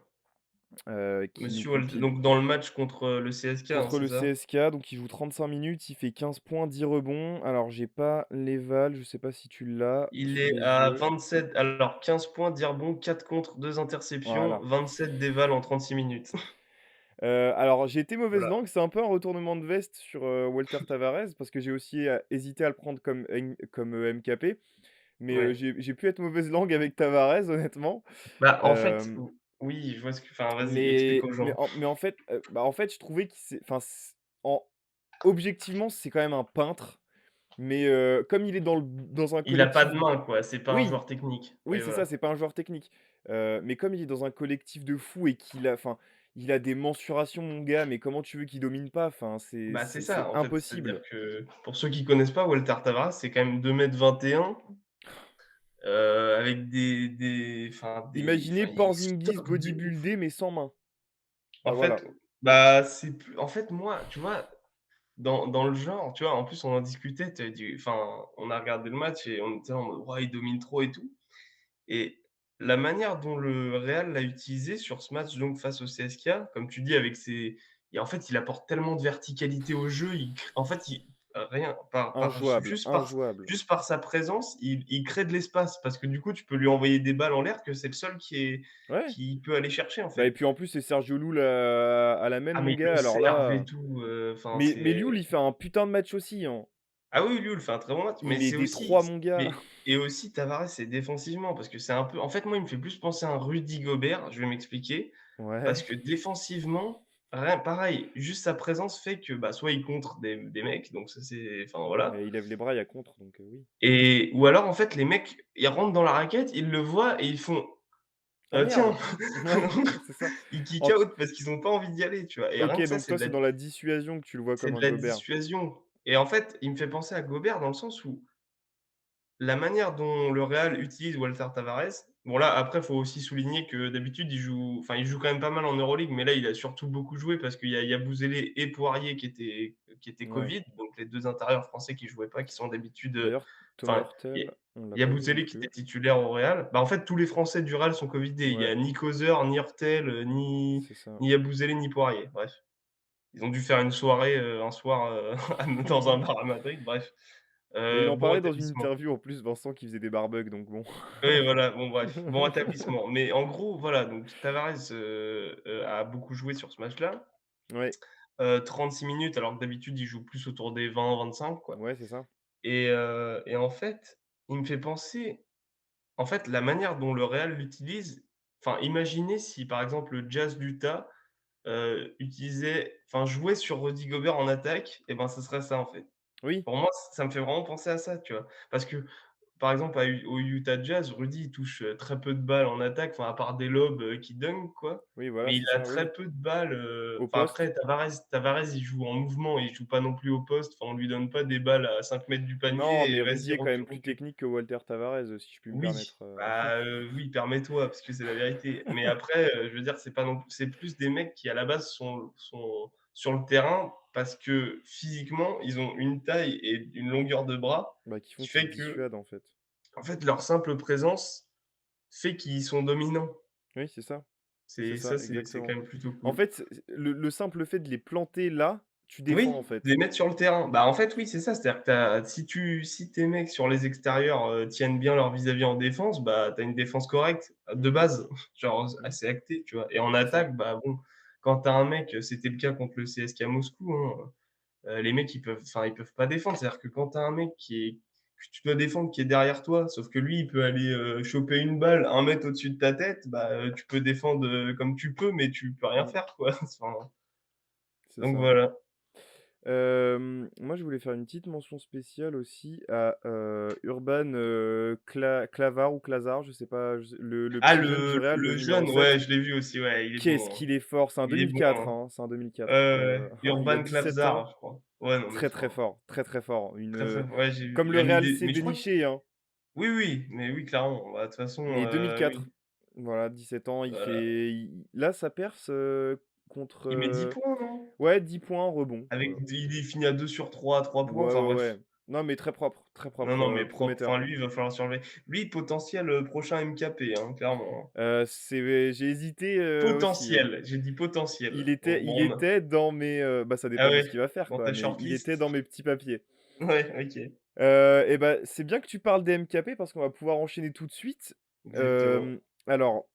qui nous Monsieur Walt compile donc dans le match contre, le CSKA, hein, contre c'est le ça? CSKA, donc il joue 35 minutes, il fait 15 points, 10 rebonds. Alors j'ai pas l'éval, je sais pas si tu l'as Il sous est les à yeux. 27, alors 15 points, 10 rebonds, 4 contres, 2 interceptions, Voilà. 27 dévals en 36 minutes. Alors j'ai été mauvaise Voilà. langue, c'est un peu un retournement de veste sur, Walter Tavares parce que j'ai aussi, hésité à le prendre comme, MKP, mais, Ouais. j'ai pu être mauvaise langue avec Tavares honnêtement. Bah, en fait, Hem, oui, je vois ce que enfin, vas-y, explique mais aux mais gens. en mais en fait, bah, en fait je trouvais qu'il s'est enfin c en objectivement c'est quand même un peintre, mais, comme il est dans un Il a pas collectif de main, quoi, c'est pas un oui! joueur technique. Oui, Oui, c'est ça, voilà. c'est pas un joueur technique. Mais comme il est dans un collectif de fous et qu'il a enfin, il a des mensurations, mon gars, mais comment tu veux qu'il domine pas? Enfin, c'est Bah, c'est c'est ça, c'est en fait, c'est-à-dire impossible. que pour ceux qui connaissent pas, Walter Tavares, c'est quand même 2,21 m, avec Imaginez il Porzingis stoffe de ouf. bodybuildé, mais sans main. En Bah, voilà. fait, bah, c'est plus en fait, moi, tu vois, dans le genre, tu vois, en plus, on en discutait, tu dit enfin, on a regardé le match et on était en mode: «Ouais, il domine trop et tout» et la manière dont le Real l'a utilisé sur ce match donc face au CSKA, comme tu dis avec ses et en fait, il apporte tellement de verticalité au jeu, il crée en fait, rien Injouable, injouable. juste par sa présence, il crée de l'espace parce que du coup, tu peux lui envoyer des balles en l'air que c'est le seul Ouais. qui peut aller chercher, en Bah, et fait. puis, en plus, c'est Sergio Llull à la main, Ah mon mais il gars, le alors serve et là, tout, enfin mais c'est Llull, il fait un putain de match aussi, hein. ah oui, Llull fait un très bon match, mais Il est c'est des aussi 3 mon gars. et aussi Tavares, c'est défensivement parce que c'est un peu en fait, moi, il me fait plus penser à un Rudy Gobert, je vais m'expliquer. Parce Ouais. que défensivement, rien pareil, juste sa présence fait que, bah, soit il contre des mecs, donc ça c'est enfin voilà Il lève les bras, il y a contre, donc, oui. et ou alors en fait les mecs, ils rentrent dans la raquette, ils le voient et ils font: «Ah Tiens!» merde!» Ouais, c'est ça. Ils kick En out parce qu'ils ont pas envie d'y aller, tu vois? Et OK, rien que ça, donc toi, c'est dans la dissuasion que tu le vois c'est comme de un la gobert. dissuasion et en fait, il me fait penser à Gobert dans le sens où la manière dont le Real utilise Walter Tavares, bon là, après, faut aussi souligner que d'habitude, il joue quand même pas mal en Euroleague, mais là, il a surtout beaucoup joué parce qu'il y a Yabusele et Poirier qui étaient Ouais. Covid, donc les 2 intérieurs français qui jouaient pas, qui sont d'habitude, D'ailleurs, Thomas enfin, il y Hurtel, a on l'a pas vu non Yabusele qui plus. était titulaire au Real. Bah, en fait, tous les Français du Real sont covidés. Il y Ouais, a ni Causeur, ni Hurtel, ni c'est ça. ni Yabusele, ni Poirier. Bref, ils ont dû faire une soirée, un soir, dans un bar à Madrid, bref. Mais il en Bon parlait dans une rétablissement. interview en plus, Vincent, qui faisait des barbugs, donc bon. Oui, voilà, bon bref, bon rétablissement. Mais en gros, voilà, donc Tavares, a beaucoup joué sur ce match-là. Ouais, 36 minutes alors que d'habitude il joue plus autour des 20-25 quoi, ouais, c'est ça. et en fait, il me fait penser en fait, la manière dont le Real l'utilise, enfin imaginez si par exemple le Jazz d'Utah, jouait sur Rudy Gobert en attaque et ben, ce serait ça en fait. Oui, Pour moi, ça me fait vraiment penser à ça, tu vois? Parce que par exemple, au Utah Jazz, Rudy, il touche, très peu de balles en attaque, enfin, à part des lobes, qui dunk, quoi. oui, voilà, Mais il c'est a ça, oui, oui. très peu de balles, Au enfin, poste. après Tavares, il joue en mouvement, il joue pas non plus au poste. Enfin, on lui donne pas des balles à 5 mètres du Non, panier mais et vas-y Rudy est quand même plus occupe. technique que Walter Tavares, si je puis me Oui, permettre. bah, oui, permets-toi, parce que c'est la vérité. Mais après, je veux dire, c'est pas non plus c'est plus des mecs qui, à la base, sont sur le terrain parce que, physiquement, ils ont une taille et une longueur de bras Bah, qui font qui qu'ils fait que, dissuadent, en fait. en fait, leur simple présence fait qu'ils sont dominants. Oui, c'est ça. C'est C'est ça, ça, c'est quand exactement. même plutôt En cool. fait, le simple fait de les planter là, tu défends, Oui, en fait. les mettre sur le terrain. Bah, en fait, oui, c'est ça, c'est-à-dire que si tes mecs sur les extérieurs, tiennent bien leur vis-à-vis en défense, bah, tu as une défense correcte, de Mmh. base, genre Mmh. assez actée, tu vois? Et en C'est ça. attaque, bah, bon, quand tu as un mec, c'était le cas contre le CSKA Moscou, hein, les mecs ils peuvent pas défendre. C'est-à-dire que quand tu as un mec que tu dois défendre qui est derrière toi, sauf que lui, il peut aller, choper une balle 1 mètre au-dessus de ta tête, bah, tu peux défendre, comme tu peux, mais tu peux rien Mmh. faire, quoi. Enfin, C'est donc ça. voilà. Moi, je voulais faire une petite mention spéciale aussi à, Urban, Clavar ou Clazar, je sais pas, je sais le Ah petit jeune du Real, le le numéro jeune, ouais, 7. je l'ai vu aussi, ouais, il est Qu'est-ce bon, hein. qu'il est fort! C'est un Il est bon, 2004, hein. hein, c'est un Ouais, 2004, ouais, ouais. il a Urban 17 ans, Klavzar, je crois. Ouais, non, mais très, très enfin, fort, très, très fort. très, très ouais, j'ai vu. Comme Il le a mis Real des sait mais je crois que dénicher, hein. oui, oui, mais oui, clairement. Bah, de toute façon, Et 2004, oui, voilà, 17 ans, voilà. là, ça perce, contre, Il met 10 points, non? ouais, 10 points, rebond, Avec voilà. il est fini à 2 sur 3 à 3 points, Ouais, enfin ouais, bref. ouais. Non, mais très Non, propre, non, mais propre. prometteur. Enfin, lui, il va falloir surveiller. Lui, potentiel, prochain MKP, hein, clairement, hein. J'ai hésité, aussi, hein. Potentiel, j'ai dit potentiel. Bon, Il bon, on a était dans mes, bah, ça ah dépend de ce ouais, qu'il va faire, dans quoi, ta mais il était shortlist? dans mes petits papiers. Ouais, OK, Et bah, c'est bien que tu parles des MKP parce qu'on va pouvoir enchaîner tout de suite. exactement. Alors,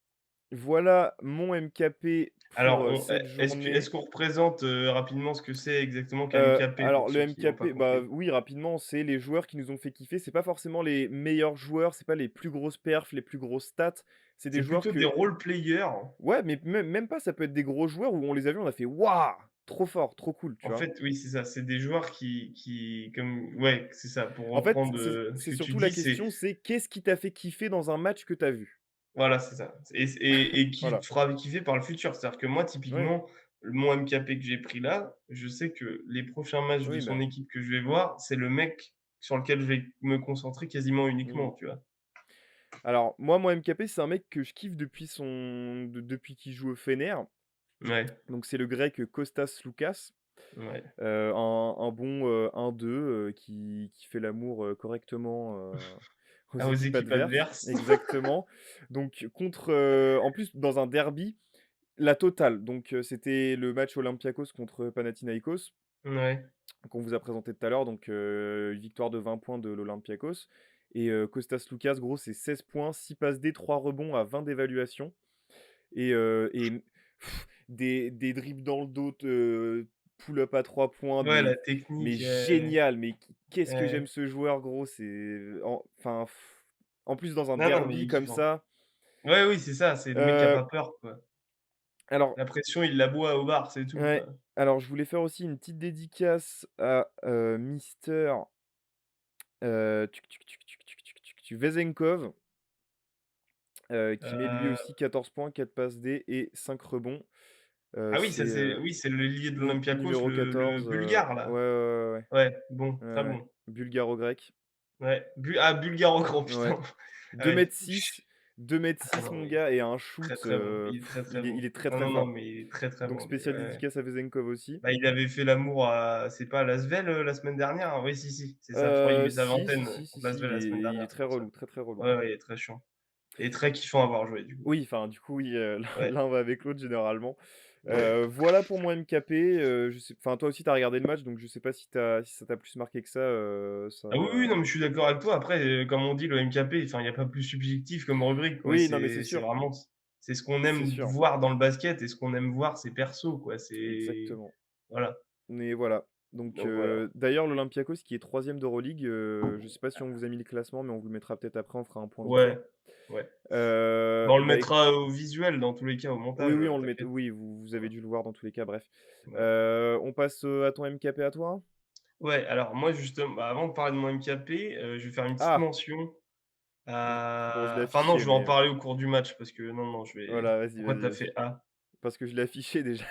voilà mon MKP Alors pour, on cette est-ce journée. qu'on représente, rapidement ce que c'est exactement qu'un MKP Alors pour le ceux qui n'ont pas MKP, bah, compris? oui, rapidement, c'est les joueurs qui nous ont fait kiffer. C'est pas forcément les meilleurs joueurs, c'est pas les plus grosses perfs, les plus grosses stats. C'est des C'est joueurs plutôt des que role players. ouais, mais même pas, ça peut être des gros joueurs où on les a vus, on a fait: «Waouh! Trop fort, trop cool», tu En vois? fait, oui, c'est ça, c'est des joueurs qui comme ouais, c'est ça, pour En fait, reprendre, ce c'est que tu surtout la dis, c'est question, c'est qu'est-ce qui t'a fait kiffer dans un match que tu as vu? voilà, c'est ça et qui te Voilà. fera kiffer par le futur. C'est-à-dire que moi, Ouais, typiquement, mon MKP que j'ai pris là, je sais que les prochains matchs de oui, son bah, équipe que je vais voir, c'est le mec sur lequel je vais me concentrer quasiment mmh. uniquement, tu vois? Alors moi, mon MKP, c'est un mec que je kiffe depuis qu'il joue au Fener. Ouais, Donc c'est le grec Kostas Loukas, ouais. un bon, 1-2, qui fait l'amour, correctement, aux Ah, aux équipes équipes adverses. adverses. Exactement. Donc en plus dans un derby, la totale. Donc c'était le match Olympiakos contre Panathinaïkos, Ouais. qu'on vous a présenté tout à l'heure. Donc une victoire de 20 points de l'Olympiakos et Kostas Loukas, gros, c'est 16 points, 6 passes D, 3 rebonds à 20 d'évaluation et des dribbles dans le dos, pull-up à 3 points, Ouais, la mais technique, génial, mais qu'est-ce que j'aime ouais. ce joueur, gros, c'est enfin, en plus dans un Non, non, mais il derby est comme kiffant. ça. Ouais, oui, c'est ça, c'est le mec qui a Heu, pas peur, quoi. alors La pression, il la boit au bar, c'est tout, ouais, quoi. alors je voulais faire aussi une petite dédicace à, Mister, Vezenkov, qui met lui Heu, aussi 14 points, 4 passes D et 5 rebonds. Ah oui, C'est, ça c'est oui, c'est l'ailier de l'Olympiakos, numéro le 14, bulgare ouais, là? ouais, ouais, ouais, Ouais, bon, ouais, très ouais, bon. bulgaro-grec. Ouais, bulgaro-grand, Ouais. putain. Ah deux ouais. mètres six, 2 m Ah six non, mon mais gars et un très, shoot, très bon. Il est très, très il bon. est très, Non, très non, non, fort. mais il est très, très Donc bon, lui, spéciale ouais, ouais. dédicace à Vezenkov aussi. Bah, il avait fait l'amour à c'est pas à Lasvel, la semaine dernière? Oui, si, si, c'est ça. Je crois il met sa Si, si, vingtaine, si, si, contre si, Lasvel la semaine il est dernière, c'est très pour ça. relou, très, très relou. Ouais, ouais, il est très chiant et très kiffant à voir jouer, du coup. Oui, enfin, du coup, oui, Ouais, l'un va avec l'autre généralement. ouais. Voilà pour mon MKP, je sais enfin, toi aussi, tu as regardé le match, donc je sais pas si ça t'a plus marqué que ça, Ah oui, oui, ça non, mais je suis d'accord avec toi. Après, comme on dit, le MKP, enfin, il y a pas plus subjectif comme rubrique, quoi. oui, non, mais c'est C'est sûr, vraiment c'est ce qu'on c'est aime sûr, voir dans le basket et ce qu'on aime voir, c'est perso, quoi. C'est exactement. voilà, Mais voilà, donc donc voilà. d'ailleurs l'Olympiakos qui est 3e d'Euroleague, je sais pas si on vous a mis le classement, mais on vous le mettra peut-être après, on fera un point vite Ouais, fait. ouais. Bah, on le Bah, mettra au visuel dans tous les cas, au oui, montage, oui, on le met t'inquiète. oui, vous avez Voilà, dû le voir dans tous les cas, bref. voilà. On passe, à ton MKP à toi? Ouais, alors moi justement, bah, avant de parler de mon MKP, je vais faire une petite Ah! mention Bon, je l'ai à enfin non, affiché, je vais en mais parler au cours du match parce que non, non, je vais voilà, vas-y, pourquoi vas-y, tu as vas-y. fait A? Parce que je l'ai affiché déjà.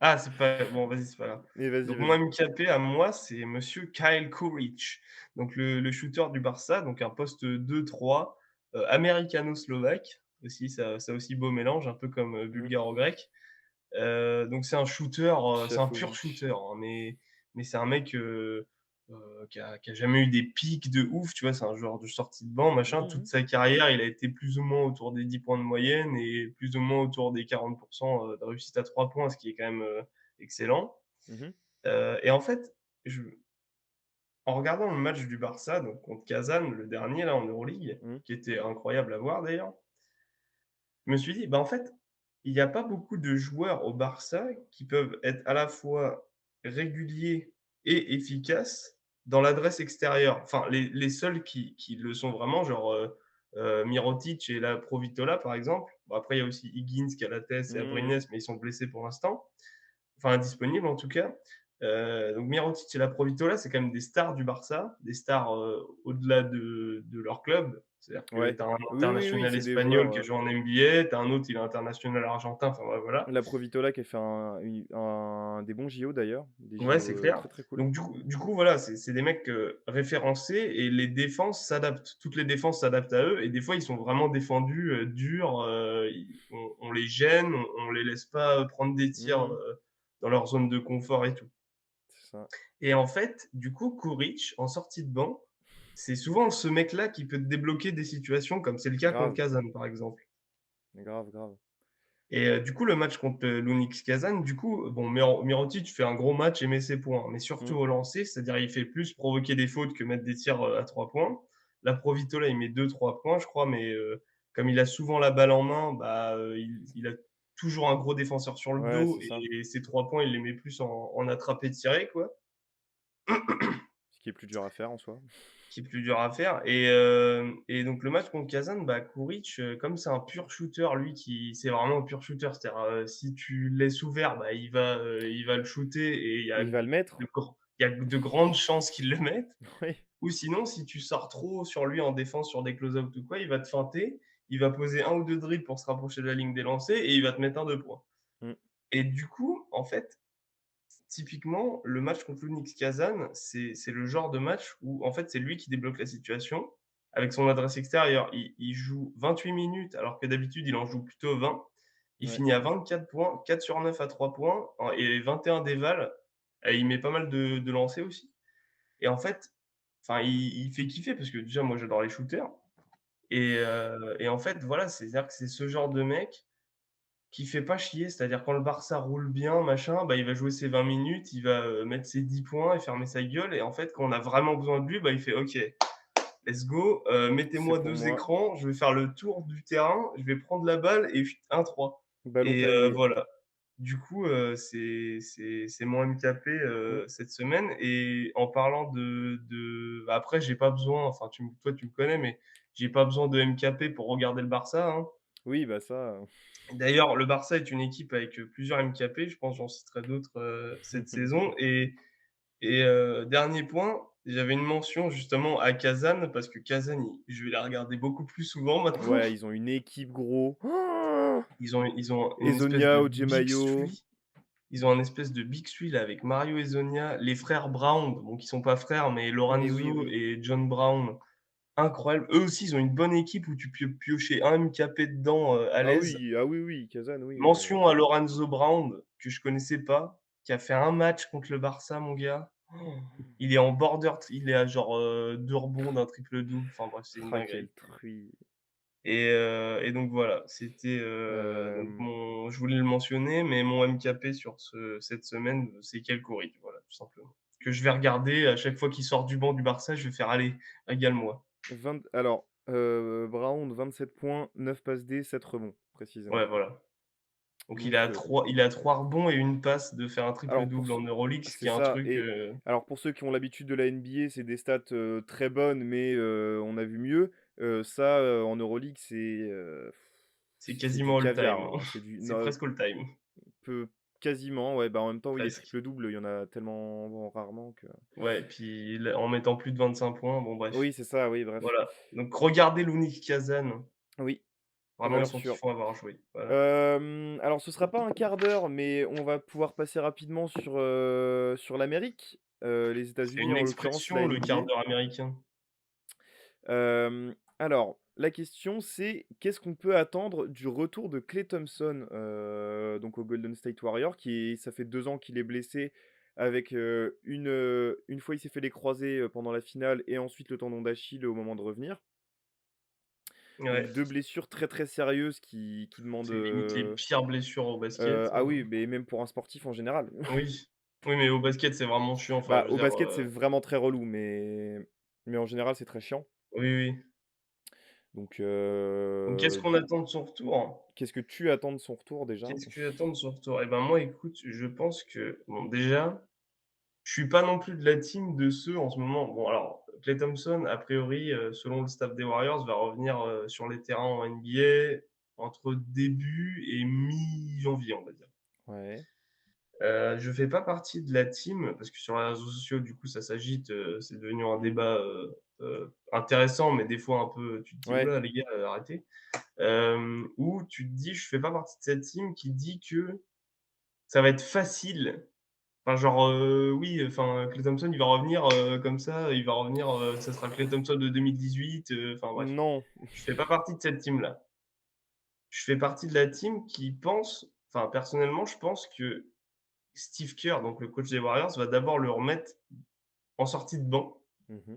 Ah, c'est pas bon, vas-y, c'est pas grave. Mais vas-y, Donc mon vas-y. MKP à moi, c'est monsieur Kyle Kuric, donc le shooter du Barça, donc un poste 2-3, américano-slovaque aussi, ça aussi beau mélange, un peu comme, Mmh. bulgaro-grec. Donc c'est un shooter, c'est un pur Chafovic. shooter, hein, mais c'est un mec, qui a jamais eu des pics de ouf, tu vois? C'est un joueur de sortie de banc, machin. Mmh Toute mh. sa carrière, il a été plus ou moins autour des 10 points de moyenne et plus ou moins autour des 40 de réussite à 3 points, ce qui est quand même, excellent. Mmh. Et en fait, je en regardant le match du Barça, donc contre Kazan, le dernier là en Euroleague, Mmh. qui était incroyable à voir d'ailleurs, je me suis dit: «Bah, en fait, il y a pas beaucoup de joueurs au Barça qui peuvent être à la fois réguliers et efficaces dans l'adresse extérieure». Enfin, les seuls qui le sont vraiment, genre, Mirotic et la Provitola, par exemple. Bon, après, il y a aussi Higgins, Calates et Mmh. Abrines, mais ils sont blessés pour l'instant, enfin indisponibles en tout cas. Donc Mirotic et la Provitola, c'est quand même des stars du Barça, des stars, au-delà de leur club. C'est-à-dire que Ouais. tu as un Oui, oui, oui, international c'est des espagnol joueurs, qui a joué en NBA, tu as un autre, il est international argentin, enfin ouais, voilà. la Provitola qui a fait un des bons JO d'ailleurs, des Ouais, JO, c'est clair. très, très cool. Donc du coup, voilà, c'est des mecs, référencés et les défenses s'adaptent. Toutes les défenses s'adaptent à eux et des fois, ils sont vraiment défendus, durs, on les gêne, on les laisse pas, prendre des tirs, Mmh. dans leur zone de confort et tout. C'est ça. Et en fait, du coup, Kuric, en sortie de banc, c'est souvent ce mec-là qui peut te débloquer des situations, comme c'est le cas contre Grave, Kazan, par exemple. grave, grave. Et du coup, le match contre, l'Unics Kazan, du coup, bon, Mirotic fait un gros match et met ses points, mais surtout Mmh. au lancer, c'est-à-dire il fait plus provoquer des fautes que mettre des tirs, à 3 points. La Provitola, il met 2-3 points, je crois, mais comme il a souvent la balle en main, bah, il a toujours un gros défenseur sur le Ouais, dos c'est ça. et ses 3 points, il les met plus en attrapé-tiré, quoi. Ce qui est plus dur à faire en soi. Qui est plus dur à faire et donc le match contre Kazan, bah, Kuric, comme c'est un pur shooter, lui, qui c'est vraiment un pur shooter, c'est-à-dire, si tu le laisses ouvert, bah, il va le shooter et Et il va le mettre. il y a de grandes chances qu'il le mette Oui. ou sinon, si tu sors trop sur lui en défense, sur des close-out ou quoi, il va te feinter, il va poser un ou 2 dribbles pour se rapprocher de la ligne des lancers et il va te mettre un 2 points Mmh. et du coup, en fait, typiquement, le match contre l'Unics Kazan, c'est le genre de match où, en fait, c'est lui qui débloque la situation avec son adresse extérieure. Il joue 28 minutes alors que d'habitude, il en joue plutôt 20. Il Ouais. finit à 24 points, 4 sur 9 à 3 points et 21 dévals et il met pas mal de lancers aussi et en fait, enfin, il fait kiffer parce que déjà, moi, j'adore les shooters et en fait, voilà, c'est-à-dire que c'est ce genre de mec qui fait pas chier, c'est-à-dire quand le Barça roule bien, machin, bah, il va jouer ses 20 minutes, il va, mettre ses 10 points et fermer sa gueule et en fait, quand on a vraiment besoin de lui, bah, il fait: «OK, let's go, C'est mettez-moi pour 2 moi. écrans, je vais faire le tour du terrain, je vais prendre la balle et chut, 1-3» Ballon et panier. voilà. Du coup, c'est mon MKP, Mmh. cette semaine et en parlant bah, après j'ai pas besoin, enfin toi tu me connais, mais j'ai pas besoin de MKP pour regarder le Barça, hein. Oui, bah, ça, D'ailleurs, le Barça est une équipe avec, plusieurs MKP, je pense j'en citerai d'autres, cette saison dernier point, j'avais une mention justement à Kazan parce que Kazan, je vais la regarder beaucoup plus souvent maintenant. ouais, ils ont une équipe gros. Ils ont une espèce Ezonia, de big Ojemayo. three. Ils ont un espèce de big three là avec Mario Hezonja, les frères Brown, bon qui sont pas frères, mais Oui, oui, Lorenzo oui. et John Brown, incroyable. Eux aussi, ils ont une bonne équipe où tu peux piocher un MKP dedans, à l'aise. Ah oui, oui, Kazan, oui, Mention à Lorenzo Brown, que je connaissais pas, qui a fait un match contre le Barça, mon gars. Il est en border, il est à genre, 2 rebonds d'un triple double. Enfin bref, c'est une Quel dinguerie. truc. Et donc voilà, c'était, donc Hem, mon je voulais le mentionner, mais mon MKP sur cette semaine, c'est Kelko Kouric, voilà, tout simplement. Que je vais regarder à chaque fois qu'il sort du banc du Barça, je vais faire: «Allez, régale-moi». 20 alors, Brown 27 points, 9 passes D, 7 rebonds, précisément. Ouais, voilà. Donc Donc, il est à 3 rebonds et une passe de faire un triple alors pour double en ceux Euroleague, ce qui c'est est un ça truc, et alors pour ceux qui ont l'habitude de la NBA, c'est des stats, très bonnes, mais on a vu mieux. Ça, en Euroleague, c'est c'est du quasiment caviar, all-time. hein. C'est du C'est non, presque all-time, peu quasiment, ouais, bah, en même temps, oui, les presque. triples doubles, il y en a tellement bon, rarement que Ouais, et puis en mettant plus de 25 points, bon bref. oui, c'est ça, oui, bref. Voilà, donc regardez l'Unique Kazan, Oui, vraiment ils valeur sont sûre. kiffants à avoir joué, voilà. Alors ce sera pas un quart d'heure, mais on va pouvoir passer rapidement sur l'Amérique, les C'est États-Unis, une en l'occurrence la expression, le quart NBA. d'heure américain. Alors la question c'est: qu'est-ce qu'on peut attendre du retour de Klay Thompson, donc au Golden State Warriors ça fait 2 ans qu'il est blessé avec, une fois il s'est fait les croisés, pendant la finale et ensuite le tendon d'Achille au moment de revenir. Donc Ouais, 2 blessures très, très sérieuses qui demandent, c'est limite les pires blessures au basket, ah oui, mais même pour un sportif en général. oui. Oui, mais au basket, c'est vraiment chiant, enfin, je Bah, veux au dire, basket, c'est vraiment très relou, mais en général, c'est très chiant. oui, oui. Donc, Donc qu'est-ce qu'on attend de son retour? qu'est-ce que tu attends de son retour déjà? Qu'est-ce que j'attends de son retour? Eh ben, moi, écoute, je pense que bon, déjà, je suis pas non plus de la team de ceux en ce moment bon, alors, Klay Thompson, a priori, selon le staff des Warriors, va revenir, sur les terrains en NBA entre début et mi-janvier, on va dire. Ouais. Je fais pas partie de la team parce que sur les réseaux sociaux, du coup, ça s'agite, c'est devenu un Mmh. débat, intéressant, mais des fois un peu tu te dis: «Ouh Ouais. là, les gars, arrêtez». Où tu te dis: «Je fais pas partie de cette team qui dit que ça va être facile». Enfin, genre, oui, enfin, Klay Thompson, il va revenir, comme ça, il va revenir, ça sera Klay Thompson de 2018, enfin bref. Non. Je fais pas partie de cette team-là. Je fais partie de la team qui pense enfin, personnellement, je pense que Steve Kerr, donc le coach des Warriors, va d'abord le remettre en sortie de banc, Mmh.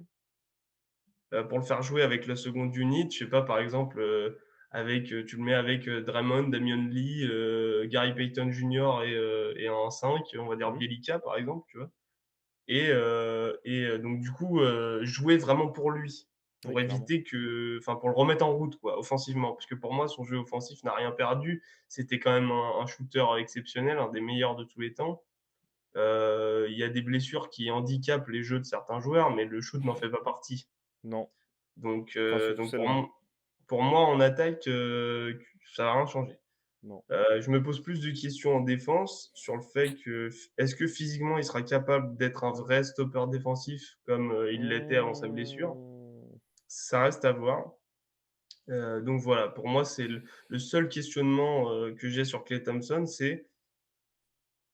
pour le faire jouer avec la seconde unit. Je sais pas, par exemple, tu le mets avec, Draymond, Damion Lee, Gary Payton Jr. et un 5, on va dire Mmh. Bjelica, par exemple, tu vois? Donc du coup, jouer vraiment pour lui, Oui, pour clairement. éviter que enfin, pour le remettre en route, quoi, offensivement. Parce que pour moi, son jeu offensif n'a rien perdu. C'était quand même un shooter exceptionnel, un des meilleurs de tous les temps. Il y a des blessures qui handicapent les jeux de certains joueurs, mais le shoot n'en fait pas partie. Non. Donc Enfin, heu, surtout donc celle-là. pour moi, en attaque, ça va rien changer. Non. Je me pose plus de questions en défense sur le fait que est-ce que physiquement il sera capable d'être un vrai stopper défensif comme, il l'était avant sa blessure? Mmh. Ça reste à voir. Donc voilà, pour moi, c'est le seul questionnement, que j'ai sur Klay Thompson, c'est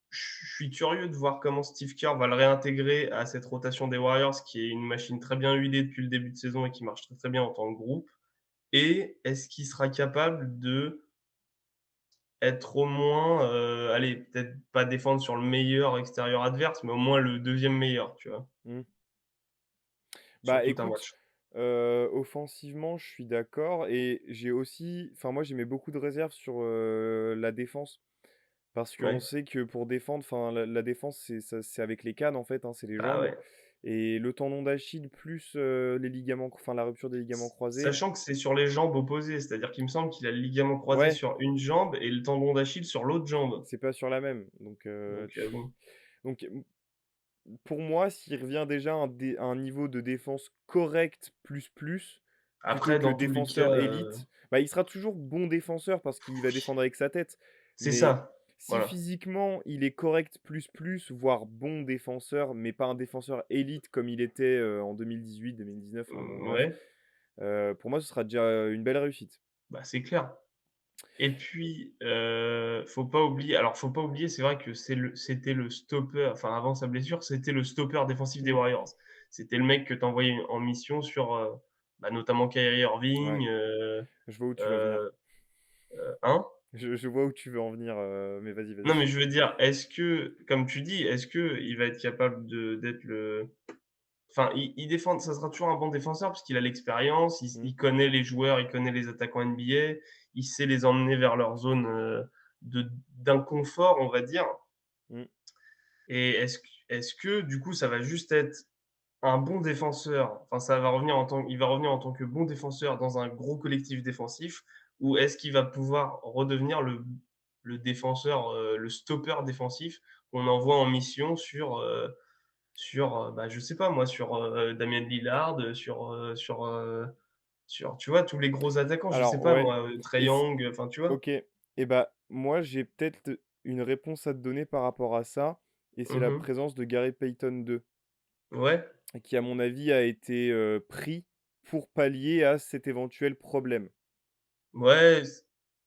je suis curieux de voir comment Steve Kerr va le réintégrer à cette rotation des Warriors, qui est une machine très bien huilée depuis le début de saison et qui marche très, très bien en tant que groupe. Et est-ce qu'il sera capable de être au moins, allez, peut-être pas défendre sur le meilleur extérieur adverse, mais au moins le deuxième meilleur, tu vois? Mmh. Sur Bah, tout un écoute, match. offensivement, je suis d'accord et j'ai aussi enfin, moi, j'émets beaucoup de réserves sur, la défense. Parce qu'on Ouais. sait que pour défendre, enfin la défense, c'est avec les cannes en fait, hein, c'est les Ah jambes ouais. et le tendon d'Achille plus, les ligaments enfin la rupture des ligaments croisés. Sachant que c'est sur les jambes opposées, c'est-à-dire qu'il me semble qu'il a le ligament croisé Ouais, sur une jambe et le tendon d'Achille sur l'autre jambe. c'est pas sur la même donc Donc bon. donc pour moi, s'il revient déjà à un niveau de défense correct plutôt Après que dans tous les cas, défenseur élite, bah, il sera toujours bon défenseur parce qu'il va défendre avec sa tête. c'est Mais ça, si voilà. physiquement il est correct voire bon défenseur, mais pas un défenseur élite comme il était, en 2018-2019, enfin bon bref, Ouais, pour moi ce sera déjà, une belle réussite. bah, c'est clair. Et puis, faut pas oublier, c'est vrai que c'était le stopper, enfin avant sa blessure, c'était le stopper défensif des Mmh, Warriors. C'était le mec que tu envoyais en mission sur, bah, notamment Kyrie ouais, Irving, je vois où tu veux en venir. heu, hein? Je vois où tu veux en venir, mais vas-y, Non, vas-y. mais je veux dire, est-ce que, comme tu dis, est-ce qu'il va être capable d'être le enfin, il défend, ça sera toujours un bon défenseur parce qu'il a l'expérience, Mmh, il connaît les joueurs, il connaît les attaquants NBA, il sait les emmener vers leur zone, de d'inconfort, on va dire. mmh. Et est-ce que du coup, ça va juste être un bon défenseur, enfin ça va revenir en tant il va revenir en tant que bon défenseur dans un gros collectif défensif? Ou est-ce qu'il va pouvoir redevenir le défenseur, le stopper défensif qu'on envoie en mission sur, bah, je sais pas moi, sur, Damian Lillard, sur, tu vois, tous les gros attaquants, je sais Alors pas ouais, moi, Trae et c Young, enfin, tu vois? OK, et bah, moi, j'ai peut-être une réponse à te donner par rapport à ça, et c'est la Mmh. présence de Gary Payton 2, Ouais, qui, à mon avis, a été, pris pour pallier à cet éventuel problème. ouais,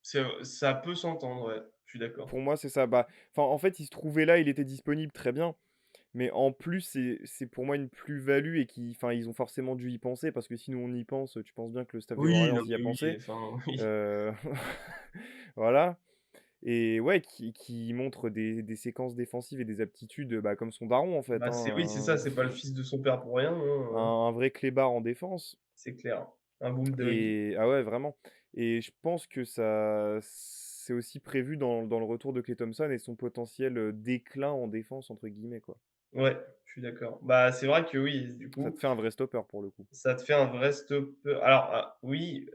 ça peut s'entendre, ouais, je suis d'accord. Pour moi, c'est ça. Bah, enfin, en fait, il se trouvait là, il était disponible, très bien, mais en plus, c'est pour moi une plus-value, et qui, enfin, ils ont forcément dû y penser, parce que si nous on y pense, tu penses bien que le staff des Oui, Warriors non y a mais oui, pensé. enfin, oui. Heu, voilà, et ouais, qui montre des séquences défensives et des aptitudes, bah, comme son daron, en fait, Bah, oui, c'est ça, hein, c'est pas le fils de son père pour rien, hein, un vrai clébard en défense. c'est clair. Un bulldog. Et ah ouais, vraiment, et je pense que ça c'est aussi prévu dans le retour de Klay Thompson et son potentiel, «déclin en défense» entre guillemets, quoi. Ouais, je suis d'accord. Bah, c'est vrai que oui, du Ça te coup, fait un vrai stopper pour le coup. ça te fait un vrai stopper. Alors, oui,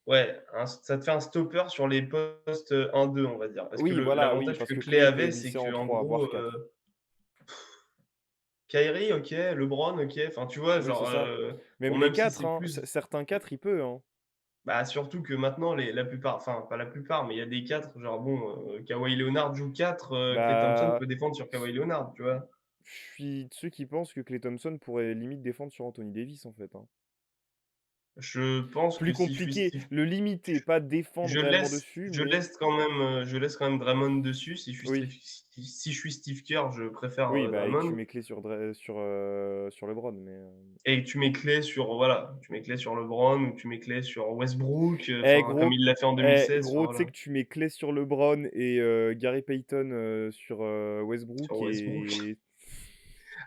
ouais, ça te fait un stopper sur les postes, 1-2, on va dire. Parce que Oui, le voilà, oui, l'avantage parce que que Clay Klay, il peut avait, c'est glisser en qu'en 3 gros, voire 4. Kyrie, OK, LeBron, OK, enfin, tu vois, Oui, c'est genre, ça. bon, Même les même si 4, c'est hein, plus, certains 4, il peut, hein. bah, surtout que maintenant la plupart, enfin, pas la plupart, mais il y a des 4, genre bon, Kawhi Leonard joue 4, Klay Thompson Bah, peut défendre sur Kawhi Leonard, tu vois? je suis de ceux qui pensent que Klay Thompson pourrait limite défendre sur Anthony Davis, en fait, hein. Je pense Plus que si je suis compliqué, Steve le limiter, pas défendre réellement dessus, mais je laisse quand même Draymond dessus. oui. Si je suis Steve Kerr, je préfère, Oui, bah, et que tu Draymond. mets Klay sur LeBron, mais Et tu mets Clay sur, voilà, tu mets Clay sur LeBron ou tu mets Clay sur Westbrook, eh enfin comme gros, il l'a fait en 2016, enfin gros, tu sais voilà, que tu mets Klay sur LeBron et Gary Payton, sur, sur Westbrook, Westbrook. et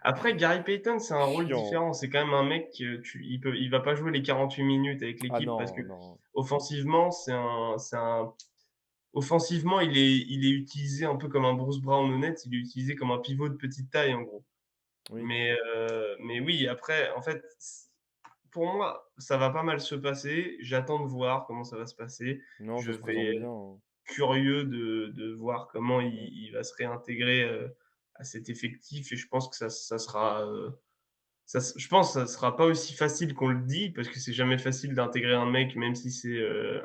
Après Gary Payton, c'est un rôle chiant. différent. C'est quand même un mec que il va pas jouer les 48 minutes avec Ah l'équipe parce que non, non. offensivement, offensivement, il est utilisé un peu comme un Bruce Brown honnête, il est utilisé comme un pivot de petite taille, en gros. Oui. Mais oui, après, en fait, pour moi, ça va pas mal se passer. J'attends de voir comment ça va se passer. Non, Je ça se vais présente bien, hein. curieux de voir comment Mmh. il va se réintégrer, à cet effectif, et je pense que ça sera, je pense que ça sera pas aussi facile qu'on le dit, parce que c'est jamais facile d'intégrer un mec, même si c'est,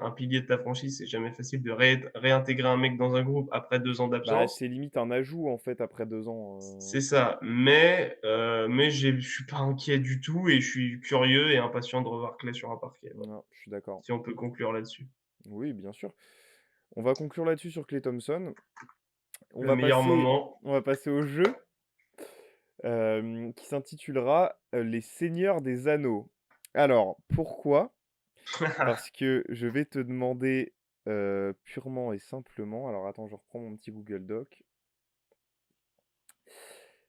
un pilier de ta franchise, c'est jamais facile de réintégrer un mec dans un groupe après 2 ans Bah, d'absence. c'est limite un ajout, en fait, après 2 ans, C'est ça, mais je suis pas inquiet du tout et je suis curieux et impatient de revoir Clay sur un parquet, voilà. non, je suis d'accord. Si on peut conclure là-dessus. Oui, bien sûr. On va conclure là-dessus sur Klay Thompson. On Le va meilleur passer moment. on va passer au jeu, qui s'intitulera, «Les Seigneurs des Anneaux». Alors, pourquoi? Parce que je vais te demander, purement et simplement, alors attends, je reprends mon petit Google Doc.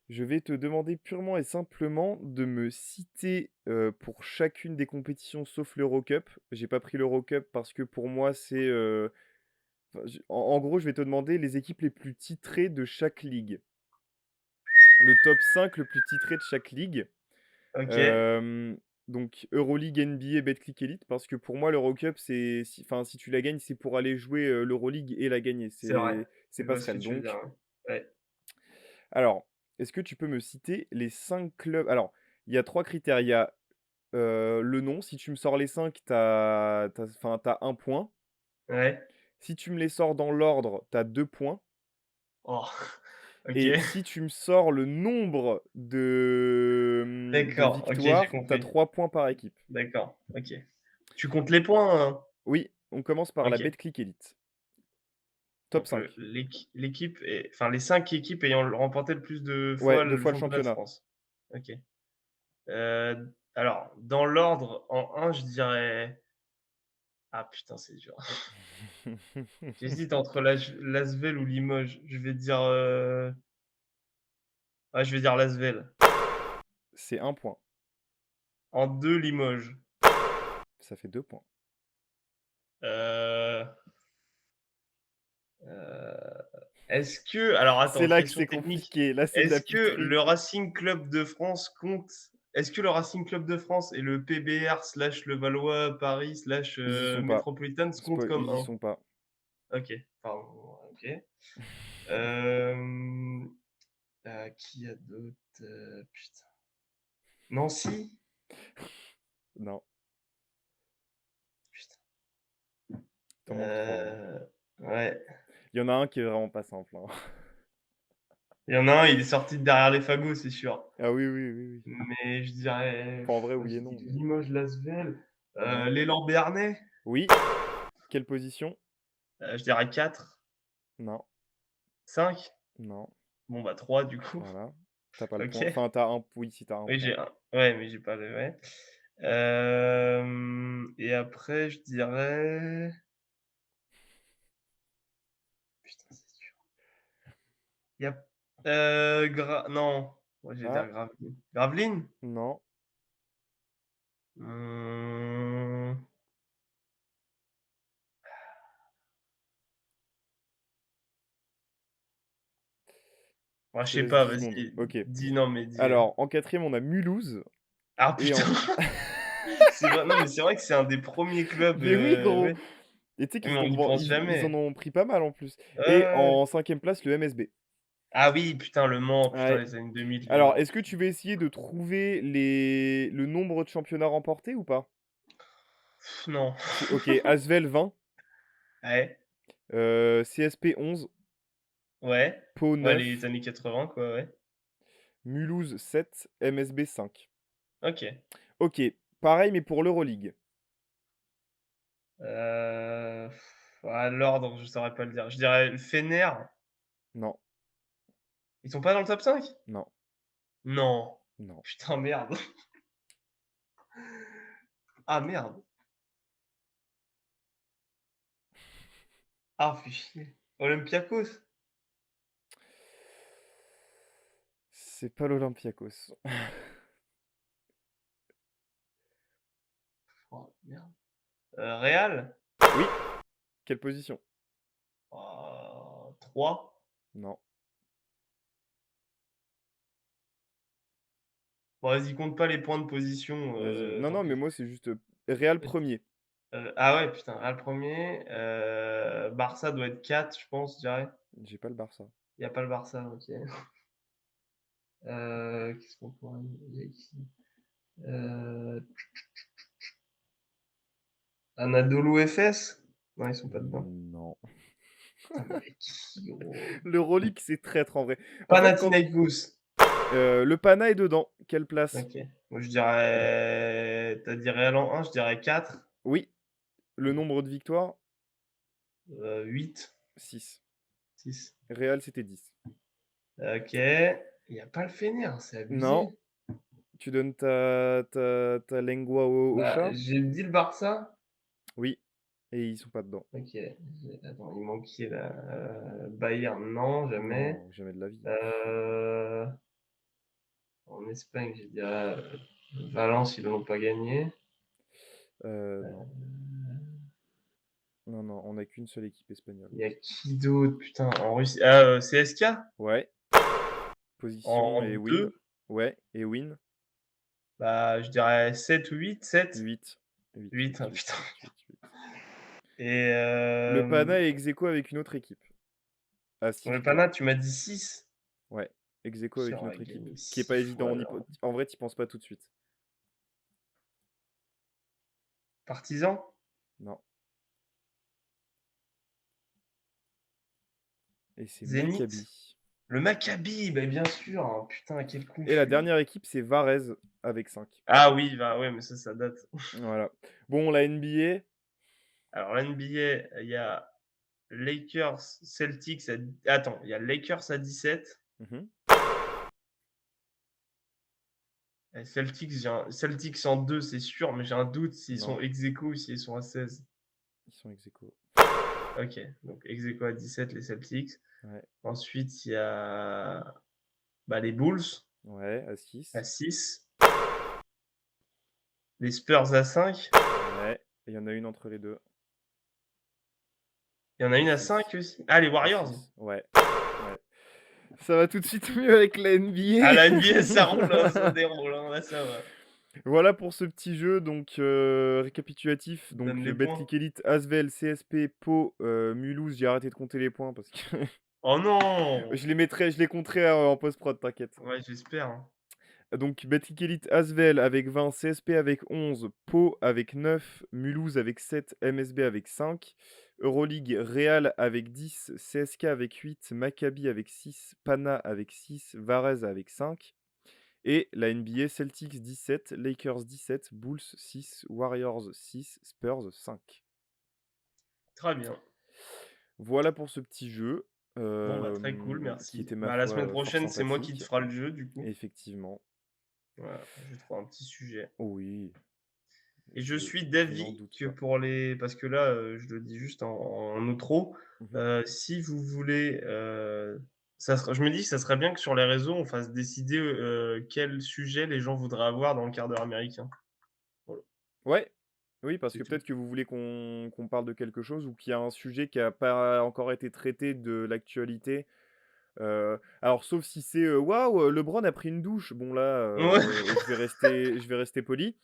Je vais te demander purement et simplement de me citer, pour chacune des compétitions sauf l'Eurocup. J'ai pas pris l'Eurocup parce que pour moi c'est, enfin, en gros, je vais te demander les équipes les plus titrées de chaque ligue. Le top 5 le plus titré de chaque ligue. OK, Hem, donc Euroleague, NBA, Betclic Elite, parce que pour moi l'Eurocup c'est, si, enfin, si tu la gagnes, c'est pour aller jouer, l'Euroleague et la gagner. c'est vrai. C'est Je vois ce que passerelle. tu veux dire, Donc, ouais. Ouais. alors, est-ce que tu peux me citer les 5 clubs? Alors, il y a 3 critères. Il y a, le nom. Si tu me sors les 5, enfin, tu 1 point. Ouais. Si tu me les sors dans l'ordre, tu as 2 points. Oh, Et OK. si tu me sors le nombre de D'accord, OK, j'ai victoires, tu as compris. 3 points par équipe. D'accord, OK. Tu comptes les points, hein? Oui, On commence par la OK. Betclic Elite. Top Donc 5. l'équipe est enfin les 5 équipes ayant remporté le plus de Ouais, fois 2 le fois le championnat de championnat. France. OK. Alors dans l'ordre, en un, je dirais ah putain, c'est dur. J'hésite entre Lasvel ou Limoges. Je vais dire Lasvel. C'est 1 point. En 2, Limoges. Ça fait 2 points. Heu, heu, est-ce que alors C'est attends, là que question c'est technique. compliqué, là, c'est de la pitrerie. Est-ce que le Racing Club de France et le PBR/Levallois Paris/ Ils y sont pas. Métropolitane se comptent Spoil comme ils y un? sont pas. OK, pardon, OK. Hem, qui a d'autres? Putain. Nancy? Non, Putain. t'en manques 3, hein. Ouais. Il y en a un qui est vraiment pas simple, hein. Il y en a un, il est sorti de derrière les fagots, c'est sûr. Ah oui, oui, oui, oui. Mais je dirais, Enfin, en vrai, oui j'ai et dit non, mais Limoges, Lasvel, non. l'élan béarnais, Oui. Quelle position? je dirais 4, Non, 5. non, Bon, bah 3 du coup. voilà. T'as pas le OK. point. Enfin, t'as un. Oui, si, t'as un Oui, point. j'ai un. Ouais, mais j'ai pas le ouais. Et après, je dirais putain, c'est dur. Il y a non, ouais, j'allais Ah, dire Gravelines. Gravelines? non, Mmh, je je te sais laisse pas, 10 secondes. vas-y, OK. dis non, mais dis, Alors, en quatrième, on a Mulhouse ah et putain! en C'est vrai, non, mais c'est vrai que c'est un des premiers clubs, mais oui, gros! ouais. Et tu sais Oui, qu'ils mais se on font n'y ven pense ils en jamais. ont pris pas mal en plus. Ouais, Et ouais, ouais. en cinquième place, le MSB. Ah oui, putain, Le Mans, putain, Ouais. les années 2000, Le Alors, Mans. est-ce que tu veux essayer de trouver le nombre de championnats remportés ou pas? Non. C'est OK, Asvel 20, Ouais, CSP 11, ouais, Pau ouais, 9, les années 80 quoi, ouais. Mulhouse 7, MSB 5. OK. OK, pareil mais pour l'Euroleague. L'ordre, je saurais pas le dire. Je dirais le Fener. Non, Ils sont pas dans le top 5? non, Non. non. Putain, merde. Ah merde. Ah, fais chier. Olympiakos? C'est pas l'Olympiakos. Oh merde. Real? Oui, quelle position? 3? Non. Bon, vas-y, compte pas les points de position, Vas-y. Non, tant non, mais pis. moi c'est juste, Real 1er. Ah ouais, putain, Real 1er, Barça doit être 4, je pense, je dirais. J'ai pas le Barça. Il y a pas le Barça, OK. Qu'est-ce qu'on pourrait dire ici? Heu, Anadolu Efes? Non, ils sont pas dedans. Non. Putain, mais il y a qui gros? L'Euroleague, c'est traître en vrai. En fait, quand Panathinaikos. le Pana est dedans. Quelle place? OK. Moi, je dirais tu as dit Real en 1, je dirais 4. Oui. Le nombre de victoires? 8, 6. 6. Real, c'était 10. OK. Il y a pas le Fener, c'est Non. abusé. Tu donnes ta lengua au Bah, chat? j'ai dit le Barça. Oui. Et ils sont pas dedans. OK. Attends, il manque qui là? Bayern, non, jamais. Non, jamais de la vie. Heu, En Espagne, j'ai dit, Valence, ils l'ont pas gagné. Non. Non, non, on a qu'une seule équipe espagnole. Il y a qui d'autre? Putain, en Russie, CSK? Ouais. En Position et win. 2? Ouais, et win. Bah, je dirais 7 ou 8, 7? 8. 8, 8, 8, ah 8, putain. 8, 8, 8. Et Le Pana est ex aequo avec une autre équipe. À 6 le victoires. Pana, tu m'as dit 6? Ouais, ex aequo Qui avec une aurait autre équipe. gagné Qui est 6 pas évident. fois alors? En vrai, tu penses pas tout de suite. Partizan? Non. Et c'est Zénith? Maccabi. Le Maccabi, bah, bien sûr, hein, putain, quel con je Et la suis. dernière équipe, c'est Varese avec 5. Ah oui, bah, ouais, mais ça date. Voilà. Bon, la NBA. Alors la NBA, il y a Lakers, Celtics attends, il y a Lakers à 17. Mmh. Celtics, Celtics en 2, c'est sûr, mais j'ai un doute s'ils Non, sont ex aequo ou s'ils sont à 16. ils sont ex aequo. OK, donc ex aequo à 17 les Celtics. Ouais, Ensuite, il y a, bah, les Bulls ouais, à à 6. 6, les Spurs à 5. Ouais, et il y en a une entre les 2. Il y en a À une à 5 6. aussi? Ah, les À Warriors? 6. Ouais, ouais. Ça va tout de suite mieux avec la Ah, NBA. la NBA ça roule, hein, ça déroule, hein, là ça va. Voilà pour ce petit jeu donc récapitulatif, Donne donc les points. Betclic Elite, Asvel, CSP, Pau, Mulhouse, j'ai arrêté de compter les points parce que Oh non! je les compterai en post-prod, t'inquiète. Ouais, j'espère, hein. Donc Betclic Elite, Asvel avec 20, CSP avec 11, Pau avec 9, Mulhouse avec 7, MSB avec 5, Euroleague, Real avec 10, CSK avec 8, Maccabi avec 6, Pana avec 6, Varese avec 5. Et la NBA, Celtics 17, Lakers 17, Bulls 6, Warriors 6, Spurs 5. Très bien. Voilà pour ce petit jeu, Bon, bah, très cool, qui merci. était ma Bah, la semaine foi, fort prochaine, c'est moi qui te sympathique. fera le jeu, du coup. Effectivement, Voilà, je vais trouver un petit sujet. oui, Et je je suis je n'en d'avis doute que pas. pour les parce que là, je le dis juste en outro, Mmh. si vous voulez, ça serait je me dis que ça serait bien que sur les réseaux, on fasse décider, quel sujet les gens voudraient avoir dans le quart d'heure américain. Voilà, Ouais, oui, parce c'est que tout. peut-être que vous voulez qu'on parle de quelque chose ou qu'il y a un sujet qui a pas encore été traité de l'actualité. Alors sauf si c'est, «Waouh, LeBron a pris une douche». Bon là, Ouais. je vais rester poli.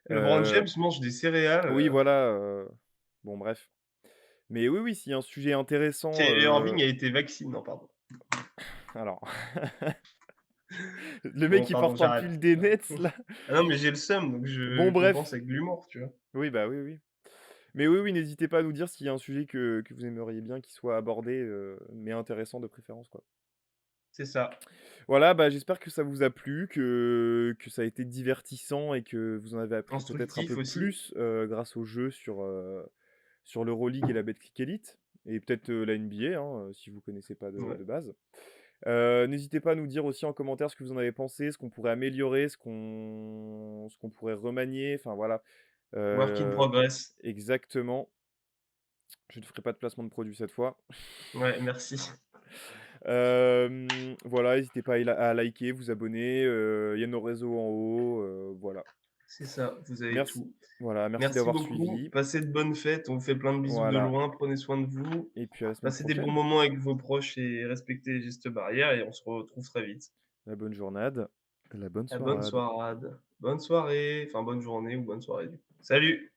LeBron Heu, James mange des céréales, oui voilà, bon bref. Mais oui, oui, s'il y a un sujet intéressant, Kyrie Irving a été vacciné, non pardon. alors le mec Bon qui pardon, porte un j'arrête. pull des Nets là. Ah non, mais j'ai le seum, donc Bon je compense bref, avec de l'humour, tu vois? oui, bah, oui, oui. Mais oui, oui, n'hésitez pas à nous dire s'il y a un sujet que vous aimeriez bien qu'il soit abordé, mais intéressant de préférence, quoi. C'est ça. Voilà, bah, j'espère que ça vous a plu, que ça a été divertissant et que vous en avez appris peut-être un Instructif peu aussi. plus, grâce au jeu sur l'Euroleague et la Betclic Elite et peut-être, la NBA, hein, si vous connaissez pas Ouais. de base. N'hésitez pas à nous dire aussi en commentaire ce que vous en avez pensé, ce qu'on pourrait améliorer, ce qu'on pourrait remanier, enfin voilà. Work in Heu, progress. exactement. Je ne ferai pas de placement de produit cette fois. Ouais, merci. Voilà, n'hésitez pas à liker, vous abonner, il y a nos réseaux en haut, voilà. C'est ça, vous avez Merci tout. voilà, merci Merci d'avoir beaucoup, suivi. passez de bonnes fêtes, on vous fait plein de bisous de Voilà loin, prenez soin de vous, et puis à la semaine passez des bons prochaine. moments avec vos proches et respectez les gestes barrières et on se retrouve très vite. La bonne journade, la bonne Bonne soirade. soirade, bonne soirée, enfin bonne journée ou bonne soirée du coup. Salut!